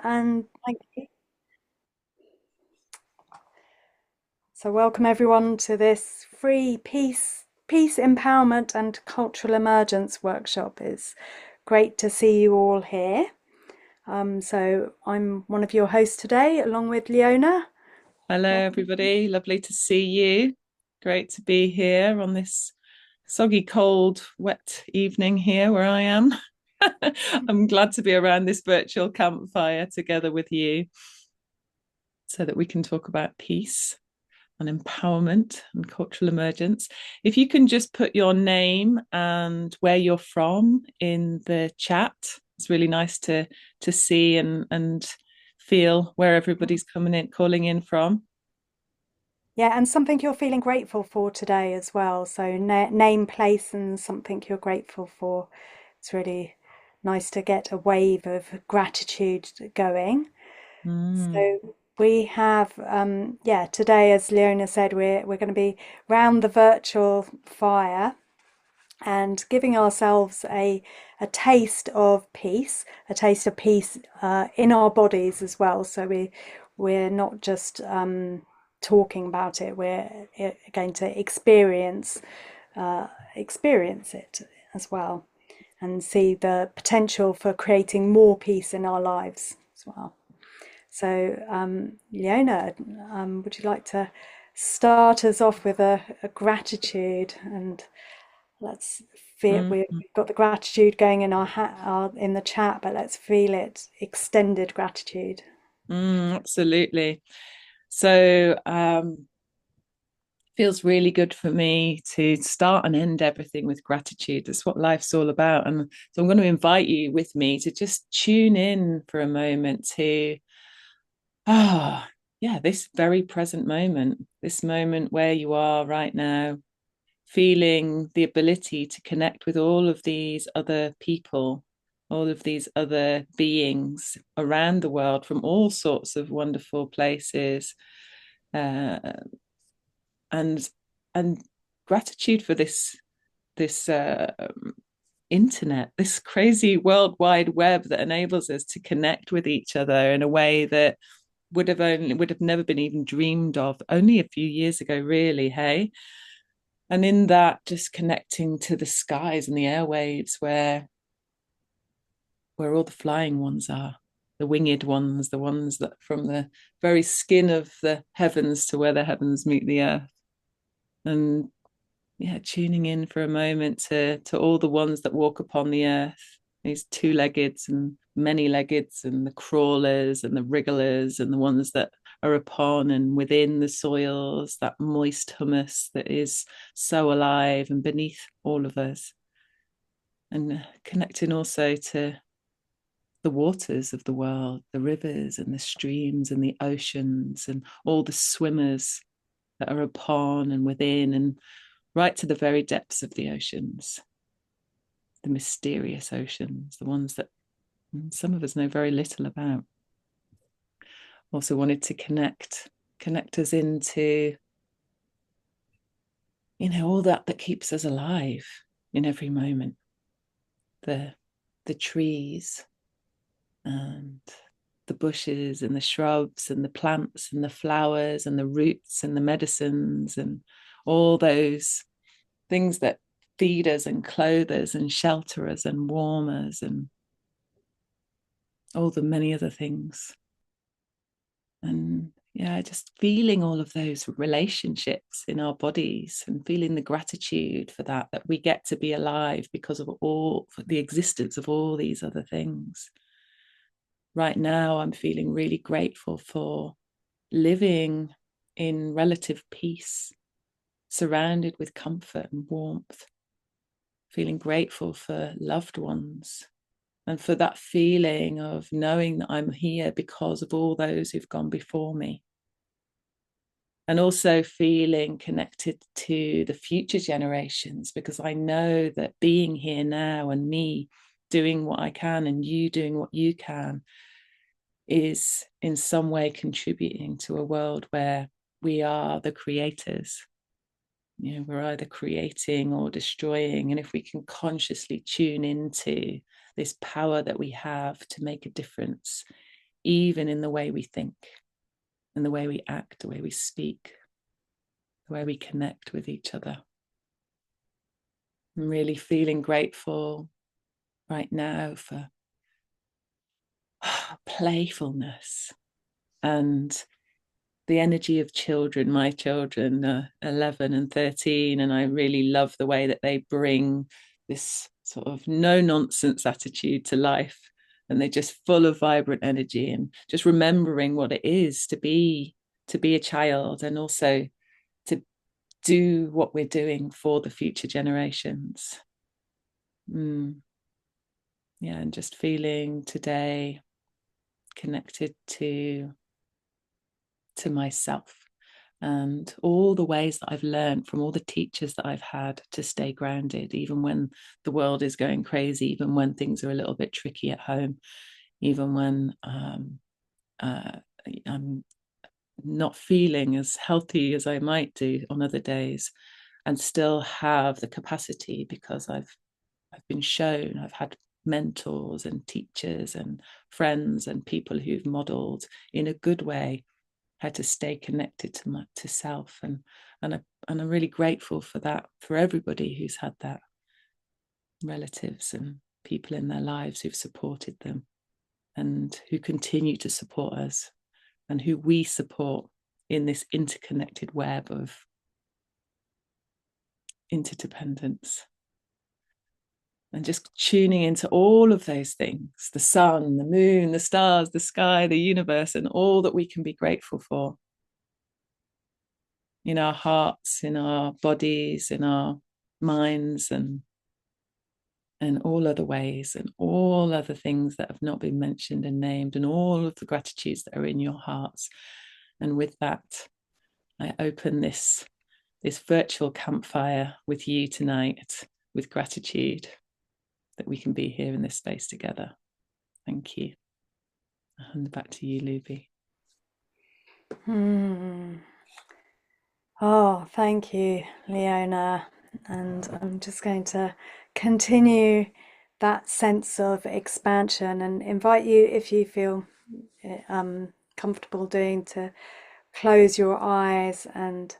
and thank you. So welcome everyone to this free peace empowerment and cultural emergence workshop. It's great to see you all here. So I'm one of your hosts today, along with Leona. Hello, Welcome. everybody. Lovely to see you. Great to be here on this soggy, cold, wet evening here where I am. I'm glad to be around this virtual campfire together with you so that we can talk about peace and empowerment and cultural emergence. If you can just put your name and where you're from in the chat, it's really nice to see and feel where everybody's coming in, calling in from. Yeah, and something you're feeling grateful for today as well. So name, place, and something you're grateful for. It's really nice to get a wave of gratitude going. Mm. So we have, yeah, today, as Leona said, we're going to be round the virtual fire and giving ourselves a taste of peace, in our bodies as well. So we're not just talking about it; we're going to experience it as well, and see the potential for creating more peace in our lives as well. So, Leona, would you like to start us off with a gratitude? And let's feel Mm. we've got the gratitude going in our in the chat, but let's feel it extended gratitude. Absolutely. So feels really good for me to start and end everything with gratitude. That's what life's all about. And so I'm going to invite you with me to just tune in for a moment to yeah, this very present moment, this moment where you are right now, feeling the ability to connect with all of these other people, all of these other beings around the world from all sorts of wonderful places, uh, and and gratitude for this internet, this crazy world wide web that enables us to connect with each other in a way that would have never been even dreamed of only a few years ago, really. Hey, and in that, just connecting to the skies and the airwaves where all the flying ones are, the winged ones, the ones that from the very skin of the heavens to where the heavens meet the earth. And yeah, tuning in for a moment to all the ones that walk upon the earth, these two-leggeds and many-leggeds and the crawlers and the wrigglers and the ones that are upon and within the soils, that moist humus that is so alive and beneath all of us. And connecting also to the waters of the world, the rivers and the streams and the oceans and all the swimmers that are upon and within and right to the very depths of the oceans, the mysterious oceans, the ones that some of us know very little about. Also wanted to connect us into, all that keeps us alive in every moment. The the trees and the bushes and the shrubs and the plants and the flowers and the roots and the medicines and all those things that feed us and clothe us and shelter us and warm us and all the many other things. And yeah, just feeling all of those relationships in our bodies and feeling the gratitude for that we get to be alive because of all the existence of all these other things. Right now, I'm feeling really grateful for living in relative peace, surrounded with comfort and warmth, feeling grateful for loved ones and for that feeling of knowing that I'm here because of all those who've gone before me. And also feeling connected to the future generations because I know that being here now and me doing what I can and you doing what you can is in some way contributing to a world where we are the creators. We're either creating or destroying. And if we can consciously tune into this power that we have to make a difference even in the way we think and the way we act, the way we speak, the way we connect with each other. I'm really feeling grateful right now for playfulness and the energy of children. My children are 11 and 13, and I really love the way that they bring this sort of no nonsense attitude to life, and they're just full of vibrant energy and just remembering what it is to be a child, and also to do what we're doing for the future generations. Yeah, and just feeling today connected to myself and all the ways that I've learned from all the teachers that I've had to stay grounded, even when the world is going crazy, even when things are a little bit tricky at home, even when I'm not feeling as healthy as I might do on other days, and still have the capacity, because I've been shown, I've had mentors and teachers and friends and people who've modeled in a good way how to stay connected to self, and I'm really grateful for that, for everybody who's had that, relatives and people in their lives who've supported them and who continue to support us, and who we support in this interconnected web of interdependence. And just tuning into all of those things, the sun, the moon, the stars, the sky, the universe, and all that we can be grateful for in our hearts, in our bodies, in our minds, and all other ways, and all other things that have not been mentioned and named, and all of the gratitudes that are in your hearts. And with that, I open this virtual campfire with you tonight, with gratitude that we can be here in this space together. Thank you. I'll hand it back to you, Looby. Oh, thank you, Leona. And I'm just going to continue that sense of expansion and invite you, if you feel comfortable doing, to close your eyes and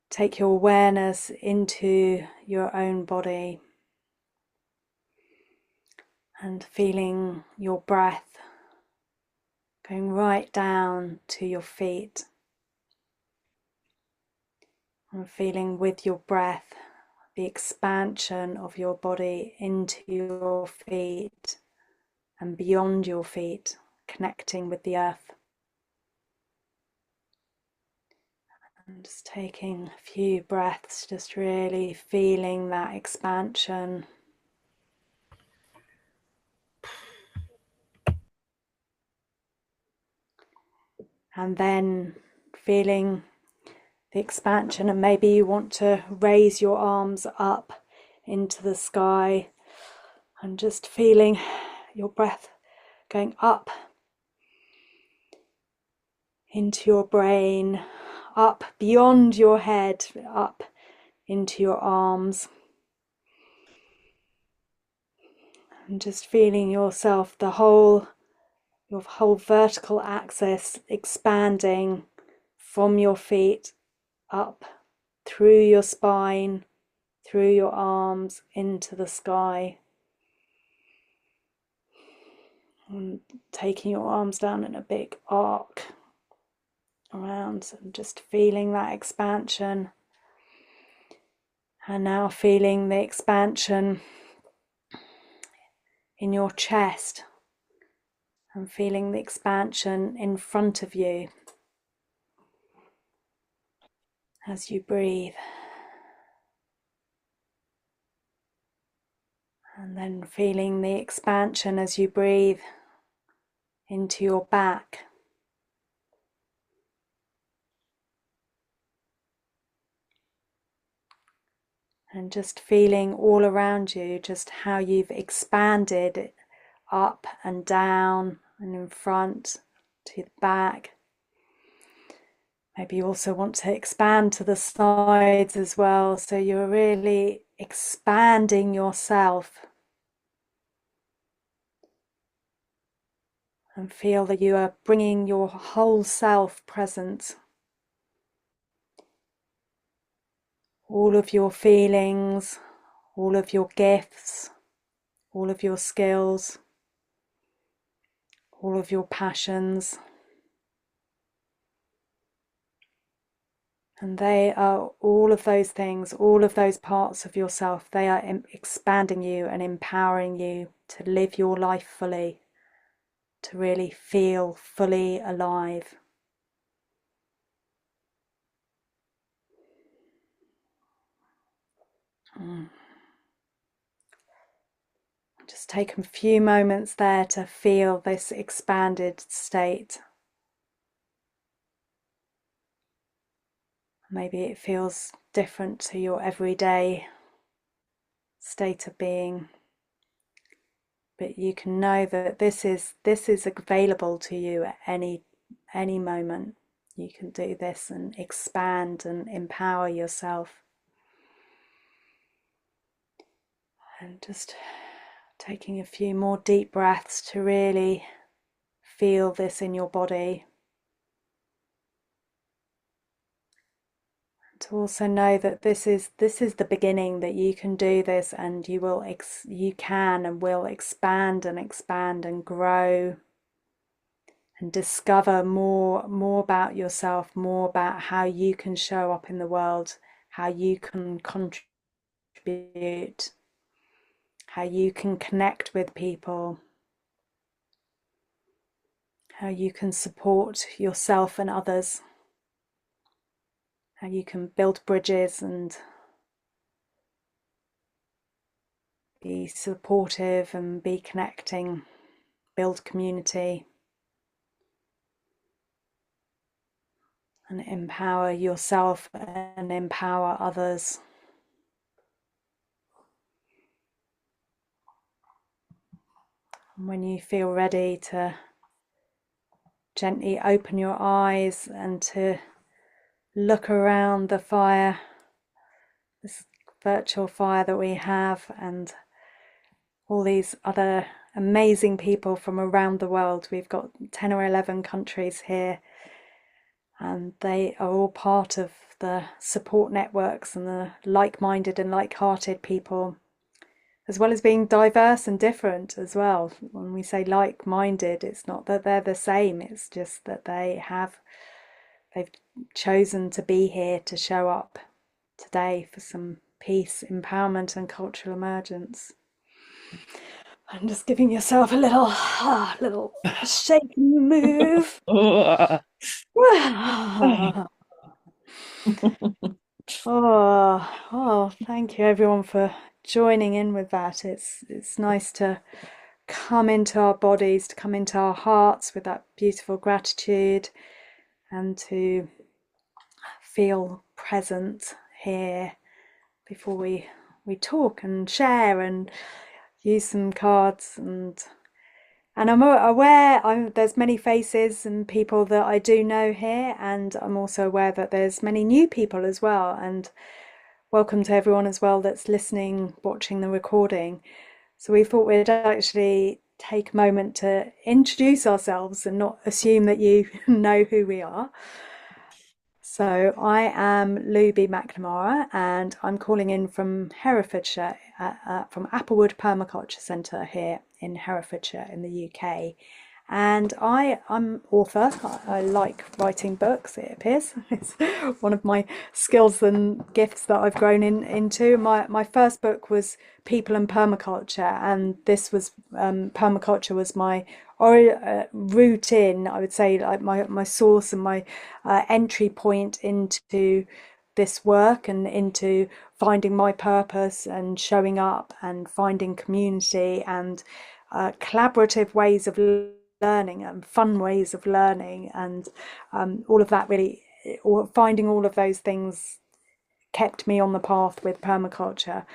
take your awareness into your own body and feeling your breath going right down to your feet, and feeling with your breath the expansion of your body into your feet and beyond your feet, connecting with the earth. And just taking a few breaths, just really feeling that expansion. And then feeling the expansion, and maybe you want to raise your arms up into the sky and just feeling your breath going up into your brain, up beyond your head, up into your arms, and just feeling yourself, your whole vertical axis expanding from your feet up through your spine, through your arms, into the sky. And taking your arms down in a big arc around, and just feeling that expansion. And now feeling the expansion in your chest, and feeling the expansion in front of you as you breathe. And then feeling the expansion as you breathe into your back. And just feeling all around you just how you've expanded up and down and in front to the back. Maybe you also want to expand to the sides as well, so you're really expanding yourself and feel that you are bringing your whole self present. All of your feelings, all of your gifts, all of your skills, all of your passions. And they are all of those things, all of those parts of yourself, they are expanding you and empowering you to live your life fully, to really feel fully alive. Just take a few moments there to feel this expanded state. Maybe it feels different to your everyday state of being, but you can know that this is available to you at any moment. You can do this and expand and empower yourself. And just taking a few more deep breaths to really feel this in your body. To also know that this is the beginning, that you can do this, and you can and will expand and grow and discover more about yourself, more about how you can show up in the world, how you can contribute, how you can connect with people, how you can support yourself and others, how you can build bridges and be supportive and be connecting, build community, and empower yourself and empower others. And when you feel ready to gently open your eyes and to look around the fire, this virtual fire that we have, and all these other amazing people from around the world. We've got 10 or 11 countries here, and they are all part of the support networks and the like-minded and like-hearted people, as well as being diverse and different as well. When we say like-minded, it's not that they're the same, it's just that they've chosen to be here to show up today for some peace, empowerment, and cultural emergence. And just giving yourself a little shake and move. Oh, thank you everyone for joining in with that. It's nice to come into our bodies, to come into our hearts with that beautiful gratitude, and to feel present here before we talk and share and use some cards. And I'm aware there's many faces and people that I do know here, and I'm also aware that there's many new people as well. And welcome to everyone as well that's listening, watching the recording. So we thought we'd actually take a moment to introduce ourselves and not assume that you know who we are. So I am Looby Macnamara, and I'm calling in from Herefordshire, from Applewood Permaculture Centre here in Herefordshire in the UK. And I'm author. I like writing books, it appears. It's one of my skills and gifts that I've grown into. My first book was People and Permaculture, and this was permaculture was my route in, I would say, like my source and my entry point into this work and into finding my purpose and showing up and finding community and collaborative ways of learning and fun ways of learning, and all of that really, or finding all of those things kept me on the path with permaculture.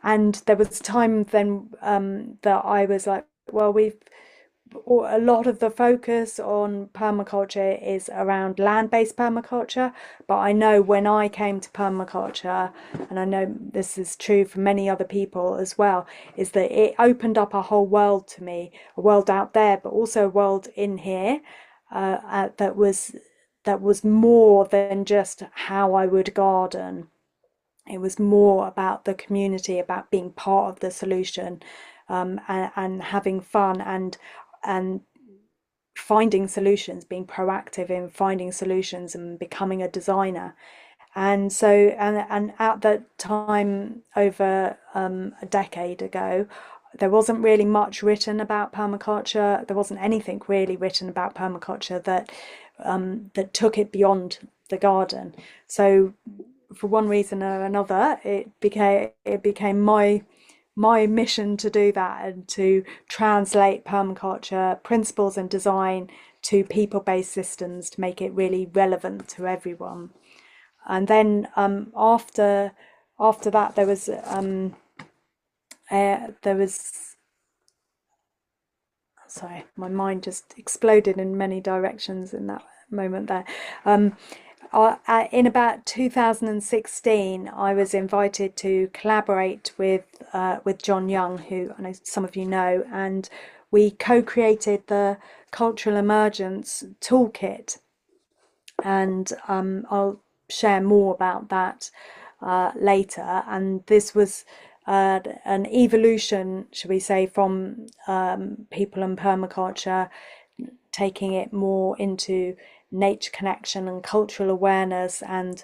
And there was time then that I was like, well, a lot of the focus on permaculture is around land-based permaculture, but I know when I came to permaculture, and I know this is true for many other people as well, is that it opened up a whole world to me, a world out there, but also a world in here, that was more than just how I would garden. It was more about the community, about being part of the solution, and having fun and finding solutions, being proactive in finding solutions and becoming a designer. And so, and at that time, over a decade ago, there wasn't really much written about permaculture. There wasn't anything really written about permaculture that took it beyond the garden. So, for one reason or another, it became my mission to do that and to translate permaculture principles and design to people-based systems to make it really relevant to everyone. And then after that, there was sorry, my mind just exploded in many directions in that moment there. Um, in about 2016, I was invited to collaborate with John Young, who I know some of you know, and we co-created the Cultural Emergence toolkit, and I'll share more about that later. And this was an evolution, should we say, from people and permaculture, taking it more into nature connection and cultural awareness, and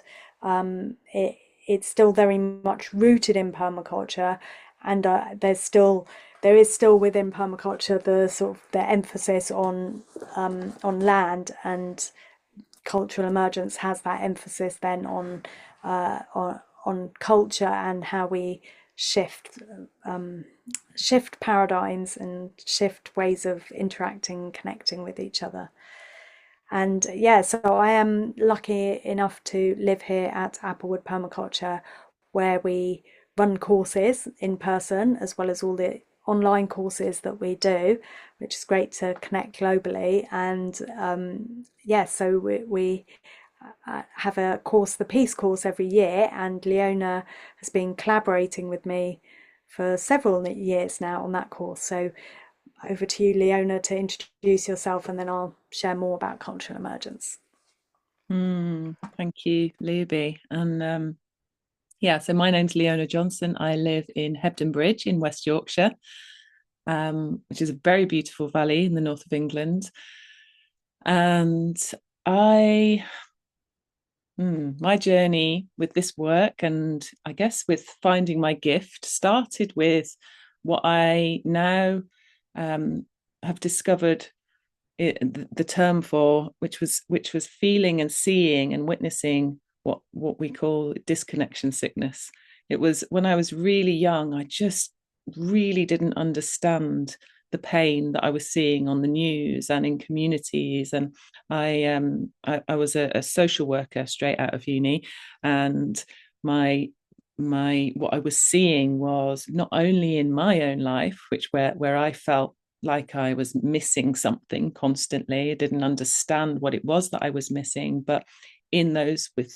it's still very much rooted in permaculture, and there is still within permaculture the sort of the emphasis on land, and cultural emergence has that emphasis then on culture and how we shift shift paradigms and shift ways of interacting, connecting with each other. And yeah, so I am lucky enough to live here at Applewood Permaculture, where we run courses in person as well as all the online courses that we do, which is great to connect globally. And yeah, so we have a course, the Peace Course, every year, and Leona has been collaborating with me for several years now on that course. So over to you, Leona, to introduce yourself, and then I'll share more about cultural emergence. Thank you, Looby. And yeah, so my name's Leona Johnson. I live in Hebden Bridge in West Yorkshire, which is a very beautiful valley in the north of England. And I, my journey with this work, and I guess with finding my gift, started with what I now have discovered the term for, which was feeling and seeing and witnessing what we call disconnection sickness. It was when I was really young. I just really didn't understand the pain that I was seeing on the news and in communities. And I was a social worker straight out of uni, and my what I was seeing was not only in my own life, which where I felt like I was missing something constantly. I didn't understand what it was that I was missing, but in those with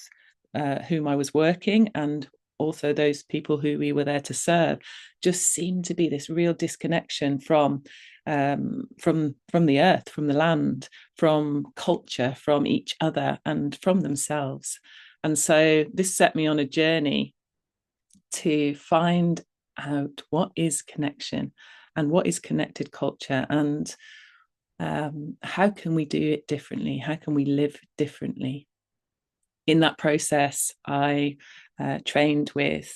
whom I was working, and also those people who we were there to serve, just seemed to be this real disconnection from the earth, from the land, from culture, from each other, and from themselves. And so this set me on a journey to find out what is connection and what is connected culture, and how can we do it differently? How can we live differently? In that process, I trained with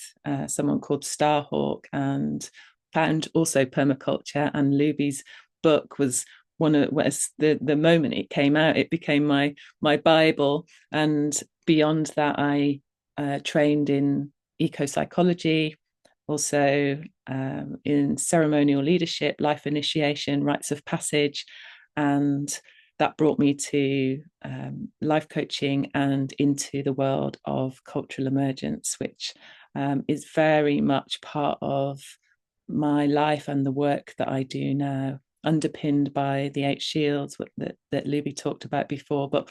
someone called Starhawk, and found also permaculture. And Luby's book was the moment it came out, it became my Bible. And beyond that, I trained in eco psychology, also in ceremonial leadership, life initiation, rites of passage, and that brought me to life coaching and into the world of cultural emergence, which is very much part of my life and the work that I do now. underpinned by the 8 shields that Looby talked about before, but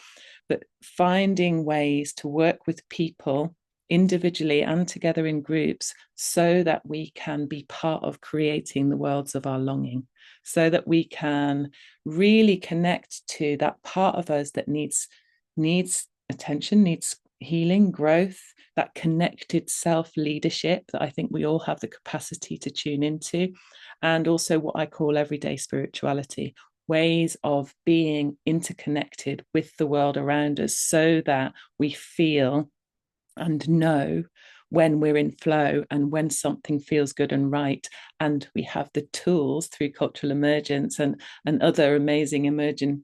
finding ways to work with people individually and together in groups so that we can be part of creating the worlds of our longing, so that we can really connect to that part of us that needs attention, needs healing, growth, that connected self-leadership that I think we all have the capacity to tune into, and also what I call everyday spirituality, ways of being interconnected with the world around us so that we feel and know when we're in flow and when something feels good and right. And we have the tools through cultural emergence and other amazing emerging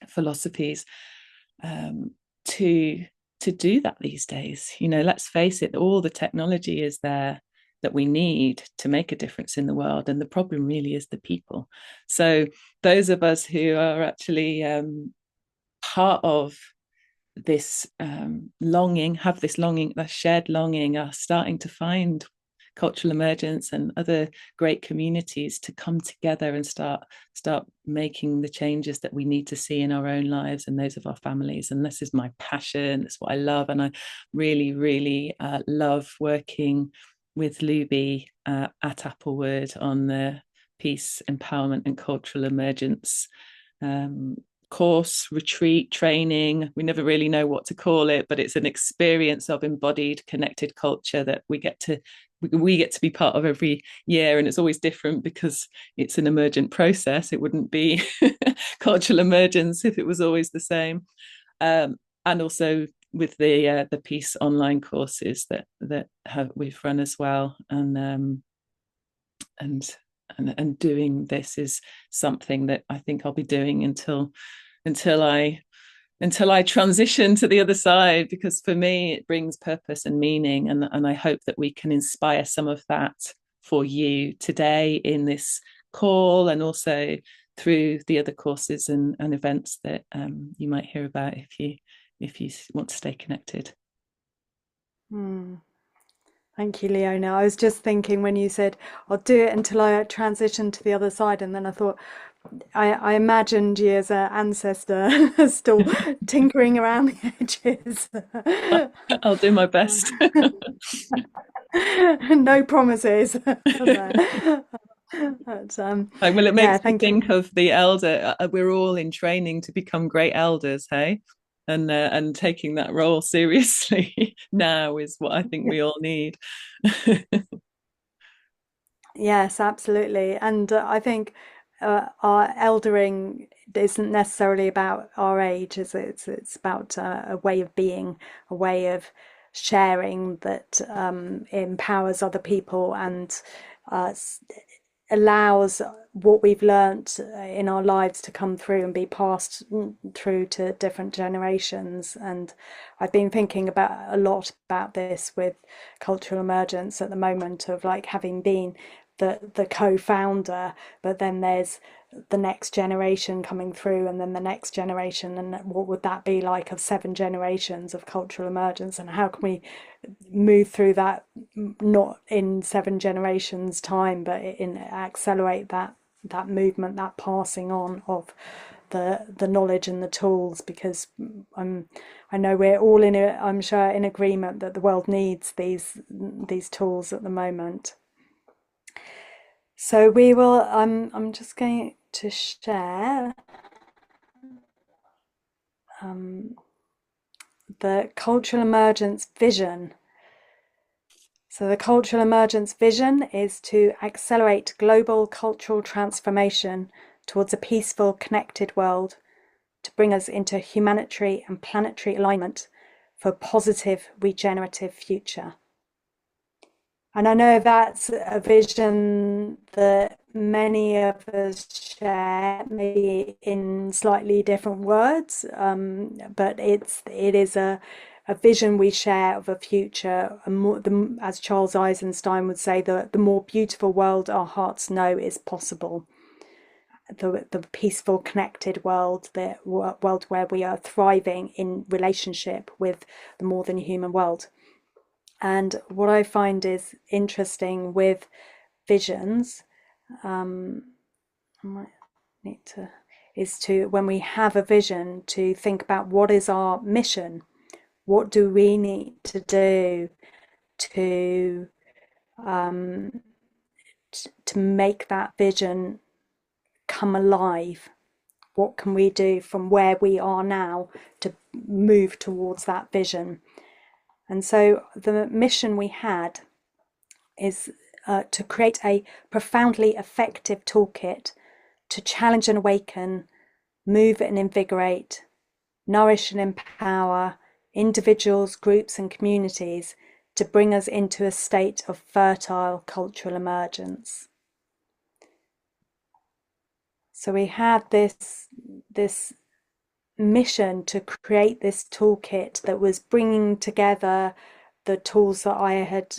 philosophies to do that these days. Let's face it, all the technology is there that we need to make a difference in the world, and the problem really is the people. So those of us who are actually part of this longing, have this longing, that shared longing, are starting to find cultural emergence and other great communities to come together and start making the changes that we need to see in our own lives and those of our families. And this is my passion. It's what I love. And I really, really love working with Looby at Applewood on the peace, empowerment and cultural emergence course, retreat, training. We never really know what to call it, but it's an experience of embodied, connected culture that we get to be part of every year. And it's always different because it's an emergent process. It wouldn't be cultural emergence if it was always the same. And also with the peace online courses that we've run as well. And doing this is something that I think I'll be doing until I transition to the other side, because for me it brings purpose and meaning, and I hope that we can inspire some of that for you today in this call, and also through the other courses and events that you might hear about if you want to stay connected. Thank you, Leona. I was just thinking when you said, I'll do it until I transition to the other side. And then I thought, I imagined you as an ancestor still tinkering around the edges. I'll do my best. No promises. But, well, it yeah, makes me thank you. think of the elder. We're all in training to become great elders, hey? And taking that role seriously now is what I think we all need. Yes, absolutely. And I think our eldering isn't necessarily about our age, is it? It's about a way of being, a way of sharing that empowers other people and uh, allows what we've learnt in our lives to come through and be passed through to different generations. And I've been thinking about a lot about this with cultural emergence at the moment, of like having been the co-founder, but then there's the next generation coming through, and then the next generation, and what would that be like of 7 generations of cultural emergence, and how can we move through that, not in 7 generations time, but in accelerate that movement, that passing on of the knowledge and the tools, because I know we're all I'm sure in agreement that the world needs these tools at the moment. So we will, I'm just going to share the cultural emergence vision. So the cultural emergence vision is to accelerate global cultural transformation towards a peaceful, connected world, to bring us into humanitary and planetary alignment for a positive, regenerative future. And I know that's a vision that many of us share, maybe in slightly different words, but it is a vision we share of a future, as Charles Eisenstein would say, the more beautiful world our hearts know is possible. The peaceful, connected world, the world where we are thriving in relationship with the more than human world. And what I find is interesting with visions I might need to, is to, when we have a vision, to think about what is our mission, what do we need to do to to make that vision come alive. What can we do from where we are now to move towards that vision? And so the mission we had is to create a profoundly effective toolkit to challenge and awaken, move and invigorate, nourish and empower individuals, groups, and communities to bring us into a state of fertile cultural emergence. So we had this mission to create this toolkit that was bringing together the tools that I had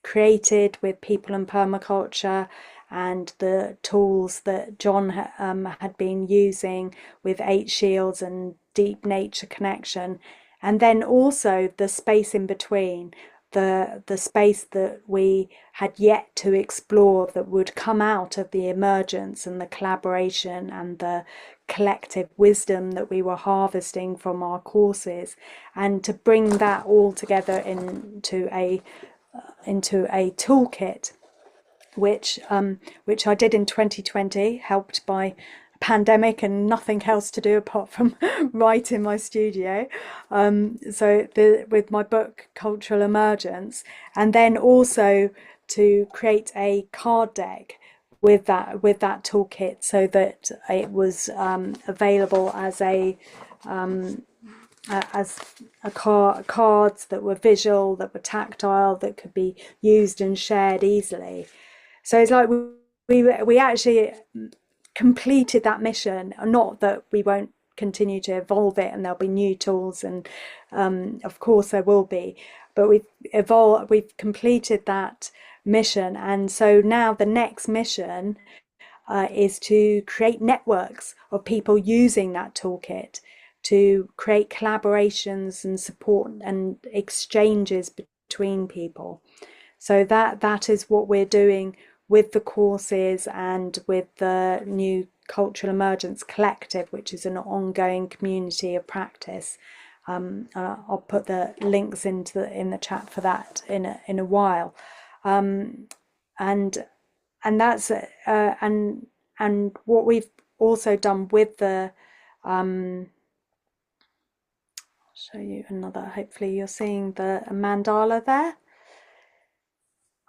created with people and permaculture, and the tools that John had been using with Eight Shields and deep nature connection, and then also the space in between, the space that we had yet to explore that would come out of the emergence and the collaboration and the collective wisdom that we were harvesting from our courses, and to bring that all together into a toolkit, which I did in 2020, helped by pandemic and nothing else to do apart from write in my studio. With my book Cultural Emergence, and then also to create a card deck with that toolkit, so that it was available as cards that were visual, that were tactile, that could be used and shared easily. So it's like we actually completed that mission. Not that we won't continue to evolve it, and there'll be new tools, and of course there will be, but we've completed that mission. And so now the next mission is to create networks of people using that toolkit to create collaborations and support and exchanges between people. So that is what we're doing with the courses and with the new Cultural Emergence Collective, which is an ongoing community of practice. I'll put the links in the chat for that in a while. And that's and what we've also done with the I'll show you another, hopefully you're seeing the mandala there.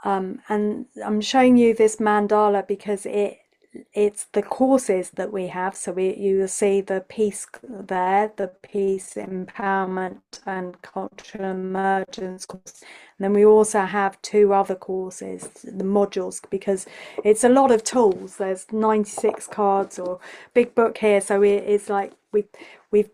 And I'm showing you this mandala because it's the courses that we have. So you will see the piece there, the Peace, Empowerment and Cultural Emergence course. And then we also have two other courses, the modules, because it's a lot of tools. There's 96 cards or big book here. So it's like we've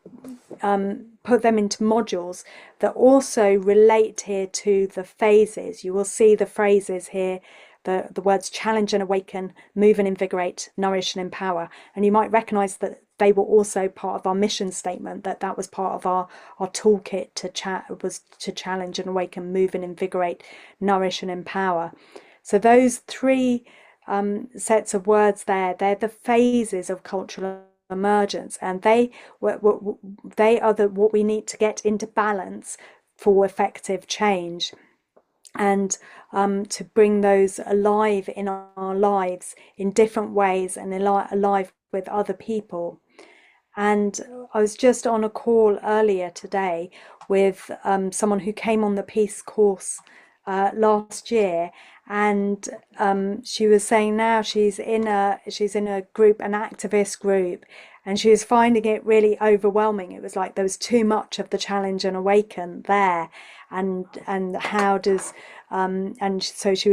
put them into modules that also relate here to the phases. You will see the phrases here, the words challenge and awaken, move and invigorate, nourish and empower. And you might recognize that they were also part of our mission statement, that was part of our toolkit to challenge and awaken, move and invigorate, nourish and empower. So those three sets of words there, they're the phases of cultural emergence, and they are what we need to get into balance for effective change, and to bring those alive in our lives in different ways, and alive with other people. And I was just on a call earlier today with someone who came on the Peace course last year, and she was saying now she's in a group, an activist group, and she was finding it really overwhelming. It was like there was too much of the challenge and awaken there, and how does and so she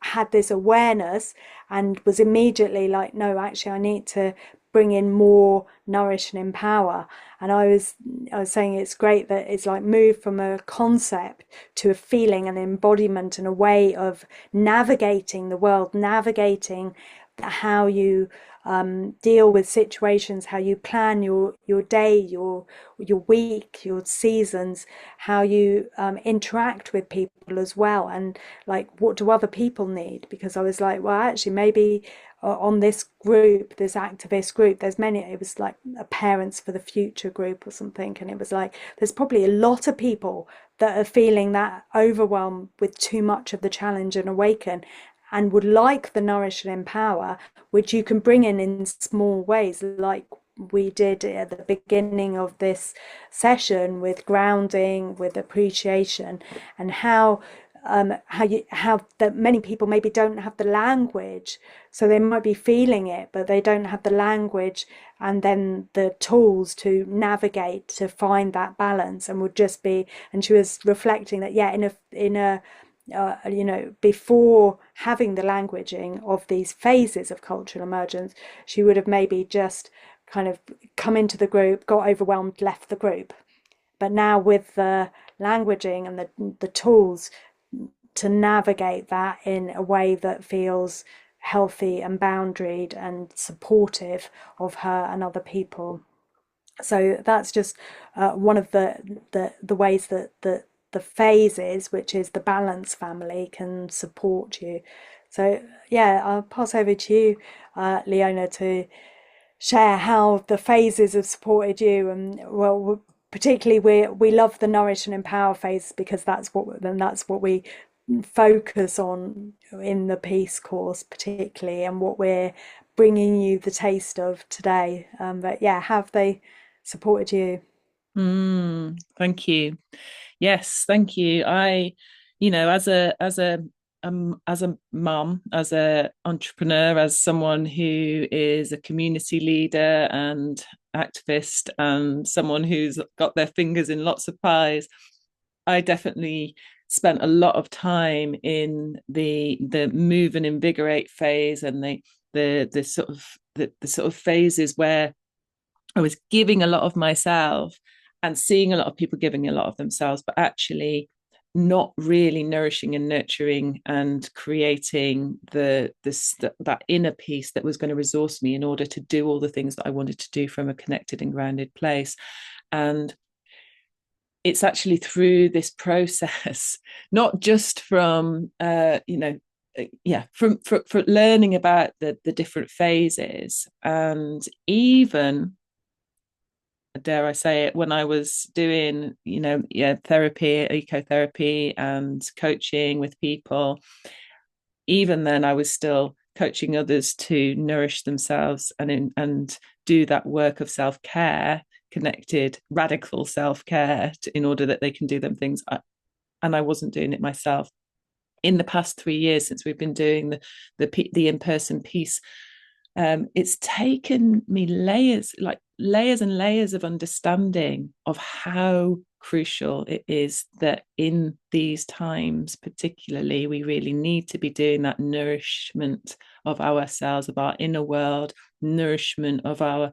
had this awareness and was immediately like, no, actually I need to bring in more nourish and empower. And I was saying it's great that it's like moved from a concept to a feeling, an embodiment, and a way of navigating the world, navigating how you deal with situations, how you plan your day, your week, your seasons, how you interact with people as well, and like what do other people need? Because I was like, well, actually, maybe on this group, this activist group, there's many. It was like a Parents for the Future group or something, and it was like there's probably a lot of people that are feeling that overwhelmed with too much of the challenge and awaken, and would like the nourish and empower, which you can bring in small ways, like we did at the beginning of this session with grounding, with appreciation, and how that many people maybe don't have the language, so they might be feeling it, but they don't have the language and then the tools to navigate to find that balance, and would just be. And she was reflecting that, yeah, in a before having the languaging of these phases of cultural emergence, she would have maybe just kind of come into the group, got overwhelmed, left the group. But now with the languaging and the tools to navigate that in a way that feels healthy and boundaried and supportive of her and other people. So that's just one of the ways that the phases, which is the balance family, can support you. So yeah, I'll pass over to you, Leona, to share how the phases have supported you. And well, particularly we love the nourish and empower phase because that's what we focus on in the peace course particularly, and what we're bringing you the taste of today. But yeah, have they supported you? Thank you. Yes, thank you. As a mum, as a entrepreneur, as someone who is a community leader and activist, and someone who's got their fingers in lots of pies, I definitely spent a lot of time in the move and invigorate phase, and the sort of phases where I was giving a lot of myself and seeing a lot of people giving a lot of themselves, but actually not really nourishing and nurturing and creating that inner peace that was going to resource me in order to do all the things that I wanted to do from a connected and grounded place. And it's actually through this process, not just from for learning about the different phases, and even, dare I say it, when I was doing, therapy, ecotherapy and coaching with people, even then I was still coaching others to nourish themselves and do that work of self-care, connected, radical self-care in order that they can do them things. And I wasn't doing it myself. In the past 3 years since we've been doing the in-person piece, it's taken me layers and layers of understanding of how crucial it is that in these times particularly we really need to be doing that nourishment of ourselves, of our inner world, nourishment of our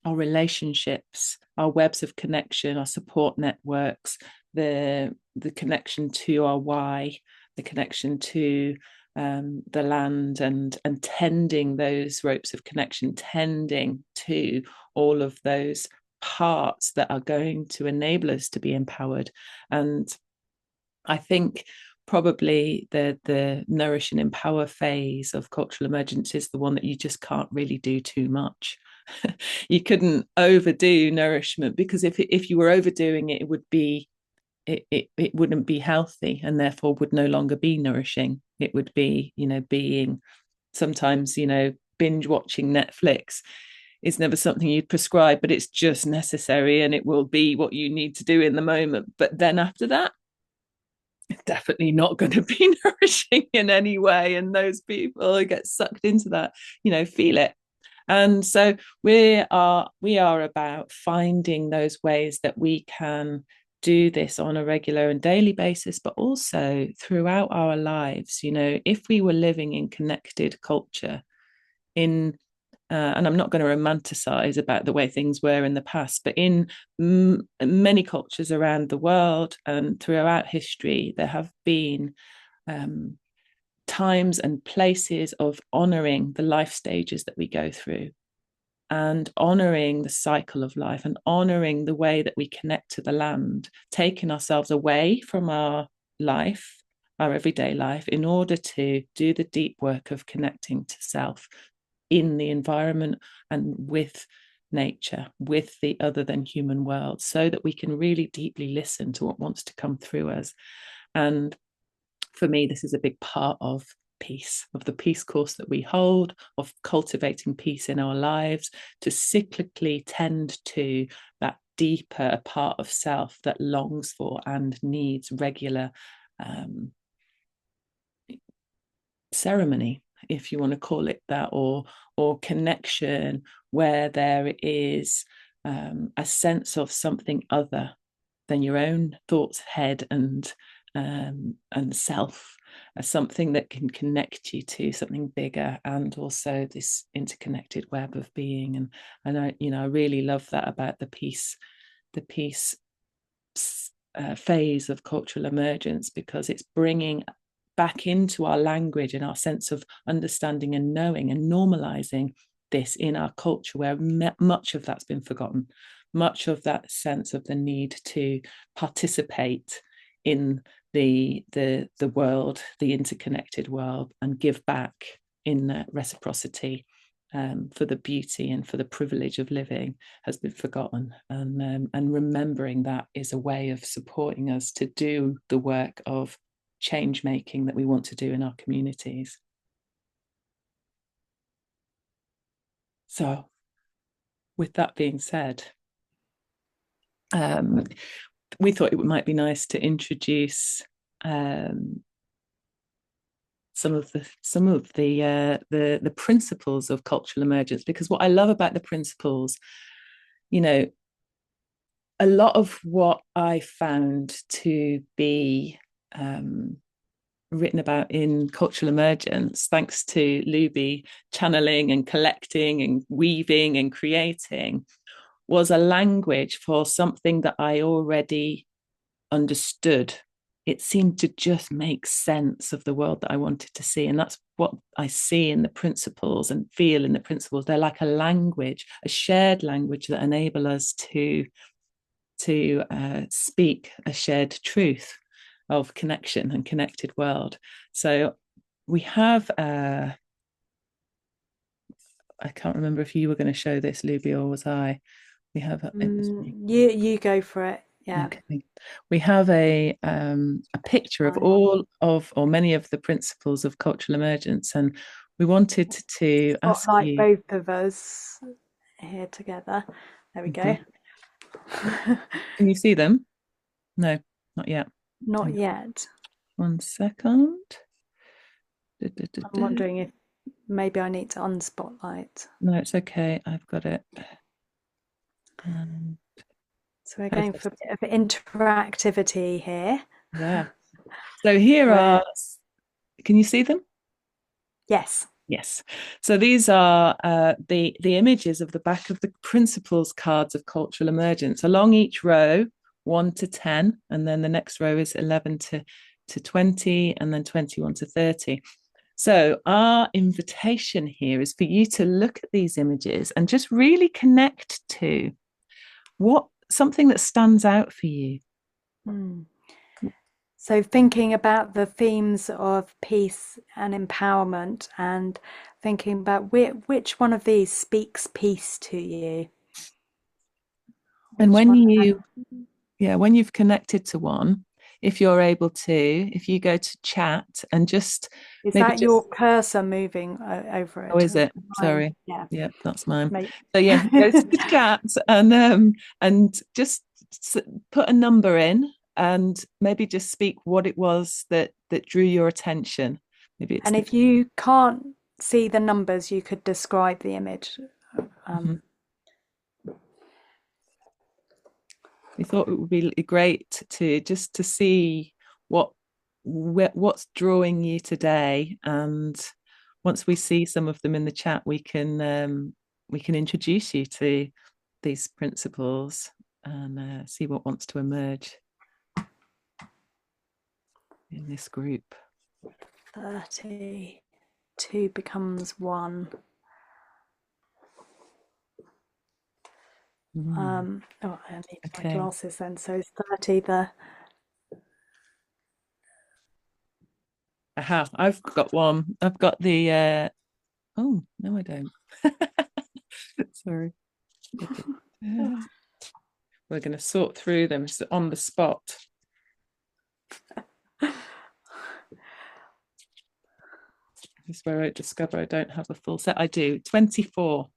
relationships, our webs of connection, our support networks, the connection to our why, the connection to the land, and tending those ropes of connection, tending to all of those parts that are going to enable us to be empowered. And I think probably the nourish and empower phase of cultural emergence is the one that you just can't really do too much. You couldn't overdo nourishment, because if you were overdoing it, it would be it wouldn't be healthy, and therefore would no longer be nourishing. It would be, being sometimes, binge watching Netflix is never something you'd prescribe, but it's just necessary, and it will be what you need to do in the moment. But then after that, it's definitely not going to be nourishing in any way, and those people who get sucked into that, feel it. And so we are about finding those ways that we can do this on a regular and daily basis, but also throughout our lives. If we were living in connected culture, and I'm not going to romanticize about the way things were in the past, but in many cultures around the world and throughout history, there have been times and places of honoring the life stages that we go through, and honoring the cycle of life, and honoring the way that we connect to the land, taking ourselves away from our life, our everyday life, in order to do the deep work of connecting to self in the environment and with nature, with the other than human world, so that we can really deeply listen to what wants to come through us. And for me, this is a big part of peace, of the peace course that we hold, of cultivating peace in our lives, to cyclically tend to that deeper part of self that longs for and needs regular ceremony, if you want to call it that, or connection, where there is a sense of something other than your own thoughts, head, and self, as something that can connect you to something bigger, and also this interconnected web of being. And I really love that about the peace phase of cultural emergence, because it's bringing back into our language and our sense of understanding and knowing and normalizing this in our culture, where much of that's been forgotten, much of that sense of the need to participate in the world, the interconnected world, and give back in reciprocity for the beauty and for the privilege of living, has been forgotten. And remembering that is a way of supporting us to do the work of change making that we want to do in our communities. So, with that being said, we thought it might be nice to introduce some of the principles of cultural emergence, because what I love about the principles, a lot of what I found to be written about in cultural emergence, thanks to Looby channeling and collecting and weaving and creating, was a language for something that I already understood. It seemed to just make sense of the world that I wanted to see. And that's what I see in the principles and feel in the principles. They're like a language, a shared language that enable us to speak a shared truth of connection and connected world. So we have I can't remember if you were going to show this, Luby, or was I? We have You go for it. Yeah. Okay. We have a picture of all of, or many of, the principles of cultural emergence, and we wanted to ask Spotlight you. both of us here together. There we go. Can you see them? No, not yet. Not yet. 1 second. I'm wondering if maybe I need to unspotlight. No, it's okay. I've got it. So we're going for a bit of interactivity here. Yeah. So here are, can you see them? Yes. Yes. So these are the images of the back of the principles cards of cultural emergence. Along each row, 1 to 10, and then the next row is 11 to 20, and then 21 to 30. So our invitation here is for you to look at these images and just really connect to something that stands out for you. So thinking about the themes of peace and empowerment, and thinking about which one of these speaks peace to you. And when you've connected to one, if you're able to, if you go to chat and just is that your cursor moving over it? Oh, is it? Sorry. Yeah, that's mine. So yeah, go to the chat and just put a number in, and maybe just speak what it was that drew your attention. Maybe it's. And if you can't see the numbers, you could describe the image. We thought it would be great to see what's drawing you today, and once we see some of them in the chat, we can introduce you to these principles and see what wants to emerge in this group. 30. 2 becomes 1. Oh, I need my Okay. glasses then. So is 30 the... Aha, I've got one. I've got the oh, no, I don't. Sorry. We're going to sort through them on the spot. This is where I discover I don't have a full set. I do 24.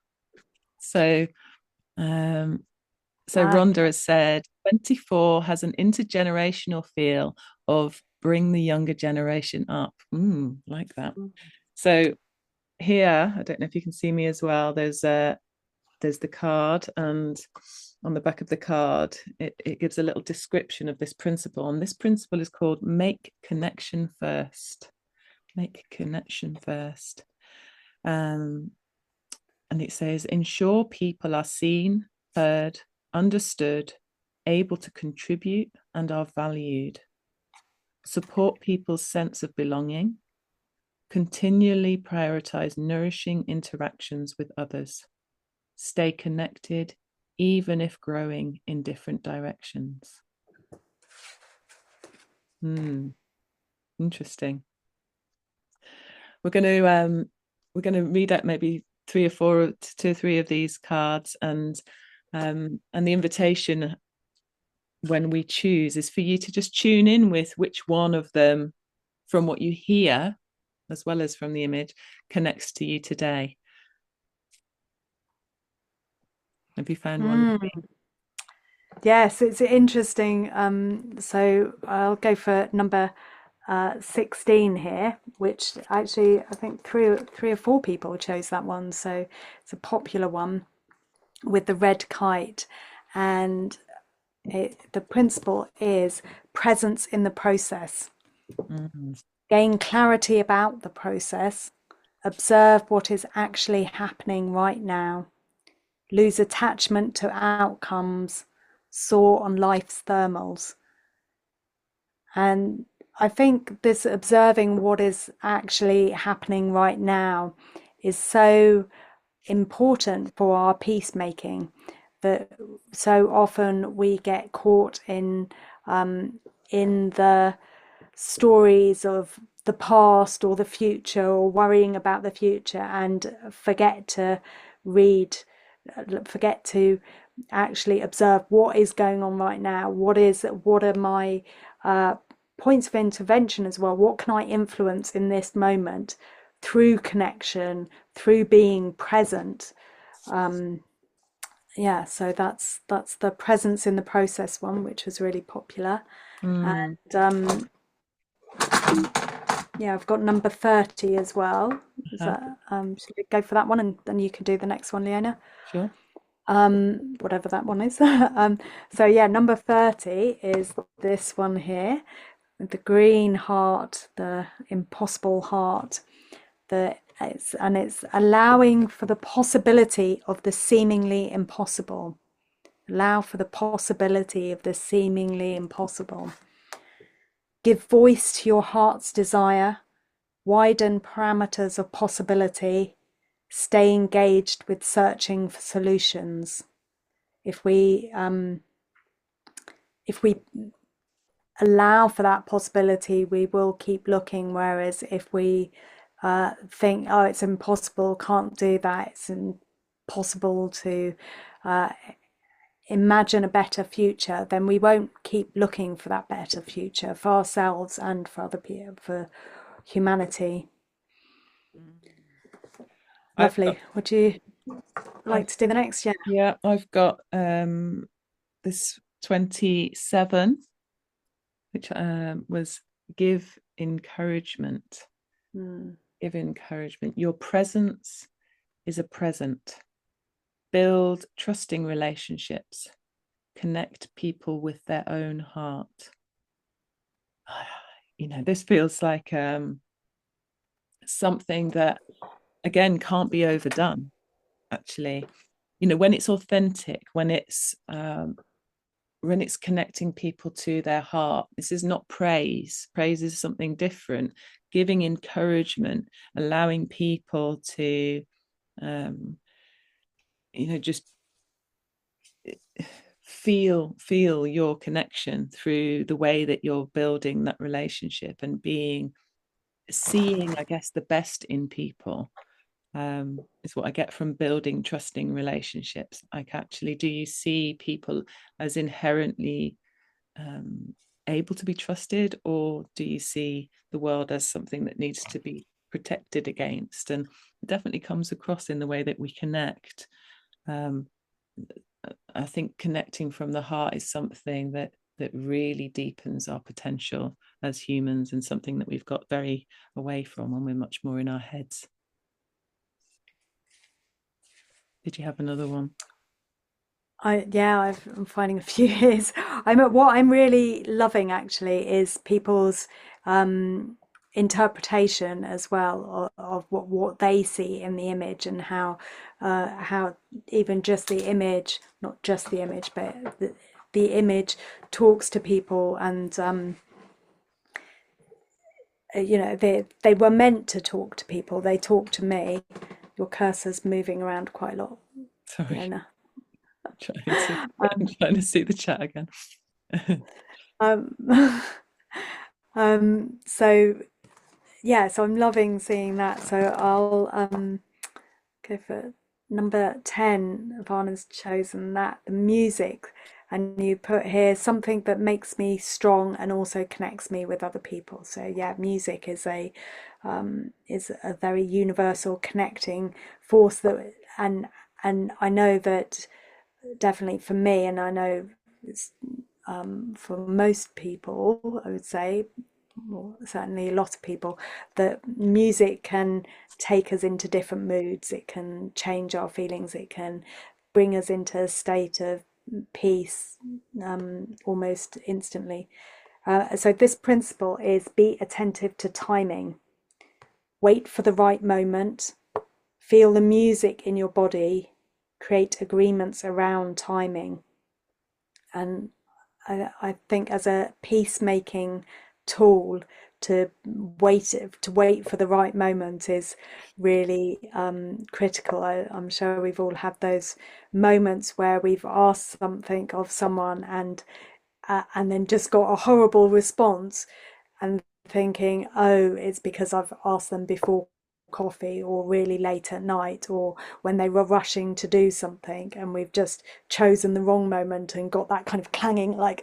So Rhonda has said 24 has an intergenerational feel of bring the younger generation up. Like that. So here, I don't know if you can see me as well. There's the card, and on the back of the card, it gives a little description of this principle. And this principle is called make connection first. Make connection first. And it says, ensure people are seen, heard, understood, able to contribute, and are valued. Support people's sense of belonging. Continually prioritize nourishing interactions with others. Stay connected, even if growing in different directions. Interesting. We're going to read out maybe two or three of these cards, and the invitation when we choose is for you to just tune in with which one of them, from what you hear as well as from the image, connects to you today. Have you found one? Yes, it's interesting. So I'll go for number 16 here, which actually I think three or four people chose that one. So it's a popular one with the red kite. And the principle is presence in the process. Gain clarity about the process. Observe what is actually happening right now. Lose attachment to outcomes. Soar on life's thermals. And I think this observing what is actually happening right now is so important for our peacemaking, that so often we get caught in the stories of the past or the future, or worrying about the future, and forget to read, forget to actually observe what is going on right now. What are my points of intervention as well? What can I influence in this moment through connection, through being present? Yeah, so that's the presence in the process one, which was really popular. And yeah, I've got number 30 as well. Is that should we go for that one, and then you can do the next one, Leona? Sure. Whatever that one is. So yeah, number 30 is this one here, with the green heart, the impossible heart. It's allowing for the possibility of the seemingly impossible. Allow for the possibility of the seemingly impossible. Give voice to your heart's desire. Widen parameters of possibility. Stay engaged with searching for solutions. If we allow for that possibility, we will keep looking. Whereas if we think, oh, it's impossible, can't do that, it's impossible to imagine a better future, then we won't keep looking for that better future for ourselves and for other people, for humanity. Lovely. Would you like to do the next? Yeah. Yeah, I've got this 27, which was give encouragement. Give encouragement. Your presence is a present. Build trusting relationships. Connect people with their own heart. This feels like something that, again, can't be overdone, actually. When it's authentic, when it's when it's connecting people to their heart. This is not praise. Praise is something different. Giving encouragement, allowing people to, just feel your connection through the way that you're building that relationship, and seeing, I guess, the best in people. Is what I get from building trusting relationships. Like, actually, do you see people as inherently able to be trusted, or do you see the world as something that needs to be protected against? And it definitely comes across in the way that we connect. I think connecting from the heart is something that really deepens our potential as humans, and something that we've got very away from when we're much more in our heads. Did you have another one? I'm finding a few years. What I'm really loving actually is people's interpretation as well of what they see in the image, and how even just the image, not just the image, but the image talks to people, and they were meant to talk to people. They talk to me. Your cursor's moving around quite a lot, Sorry, Leona. I'm trying to see the chat again. Um, so yeah, so I'm loving seeing that. So I'll go for number 10. Ivana's chosen that, the music, and you put here something that makes me strong and also connects me with other people. So yeah, music is a very universal connecting force, that and I know that definitely for me, and I know it's for most people, I would say, well, certainly a lot of people, that music can take us into different moods. It can change our feelings. It can bring us into a state of peace almost instantly. So this principle is: be attentive to timing, wait for the right moment, feel the music in your body, create agreements around timing. And I think as a peacemaking tool, to wait for the right moment is really critical. I'm sure we've all had those moments where we've asked something of someone, and then just got a horrible response, and thinking, oh, it's because I've asked them before coffee, or really late at night, or when they were rushing to do something, and we've just chosen the wrong moment and got that kind of clanging, like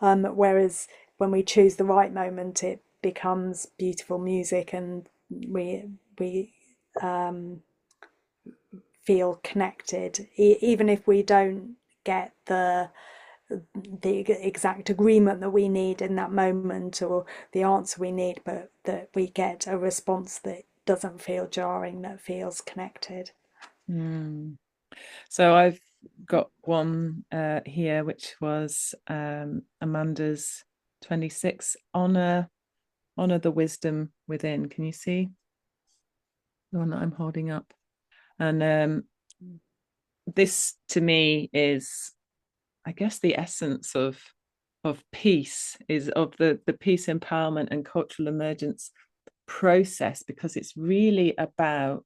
whereas when we choose the right moment, it becomes beautiful music, and we feel connected, even if we don't get the exact agreement that we need in that moment, or the answer we need, but that we get a response that doesn't feel jarring, that feels connected. Mm. So I've got one here, which was Amanda's 26. Honor the wisdom within. Can you see the one that I'm holding up? And this to me is, I guess, the essence of peace, is of the peace empowerment and cultural emergence process, because it's really about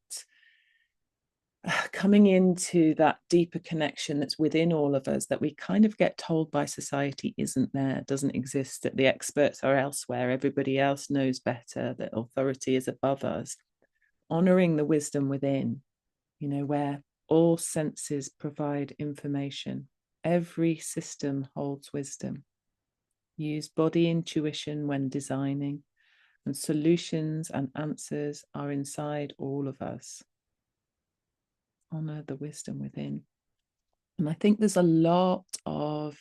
coming into that deeper connection that's within all of us, that we kind of get told by society isn't there, doesn't exist, that the experts are elsewhere, everybody else knows better, that authority is above us. Honoring the wisdom within, where all senses provide information, every system holds wisdom. Use body intuition when designing, and solutions and answers are inside all of us. Honor the wisdom within. And I think there's a lot of,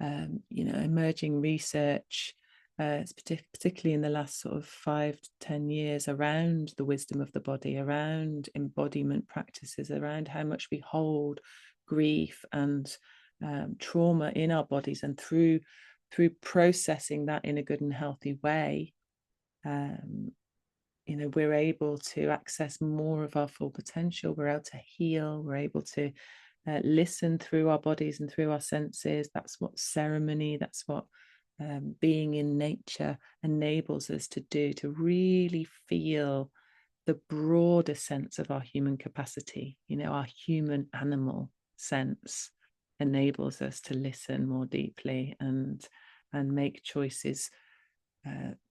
emerging research, particularly in the last sort of 5 to 10 years, around the wisdom of the body, around embodiment practices, around how much we hold grief and trauma in our bodies, and through processing that in a good and healthy way, we're able to access more of our full potential. We're able to heal. We're able to listen through our bodies and through our senses. That's what ceremony, that's what being in nature enables us to do, to really feel the broader sense of our human capacity. Our human animal sense enables us to listen more deeply and make choices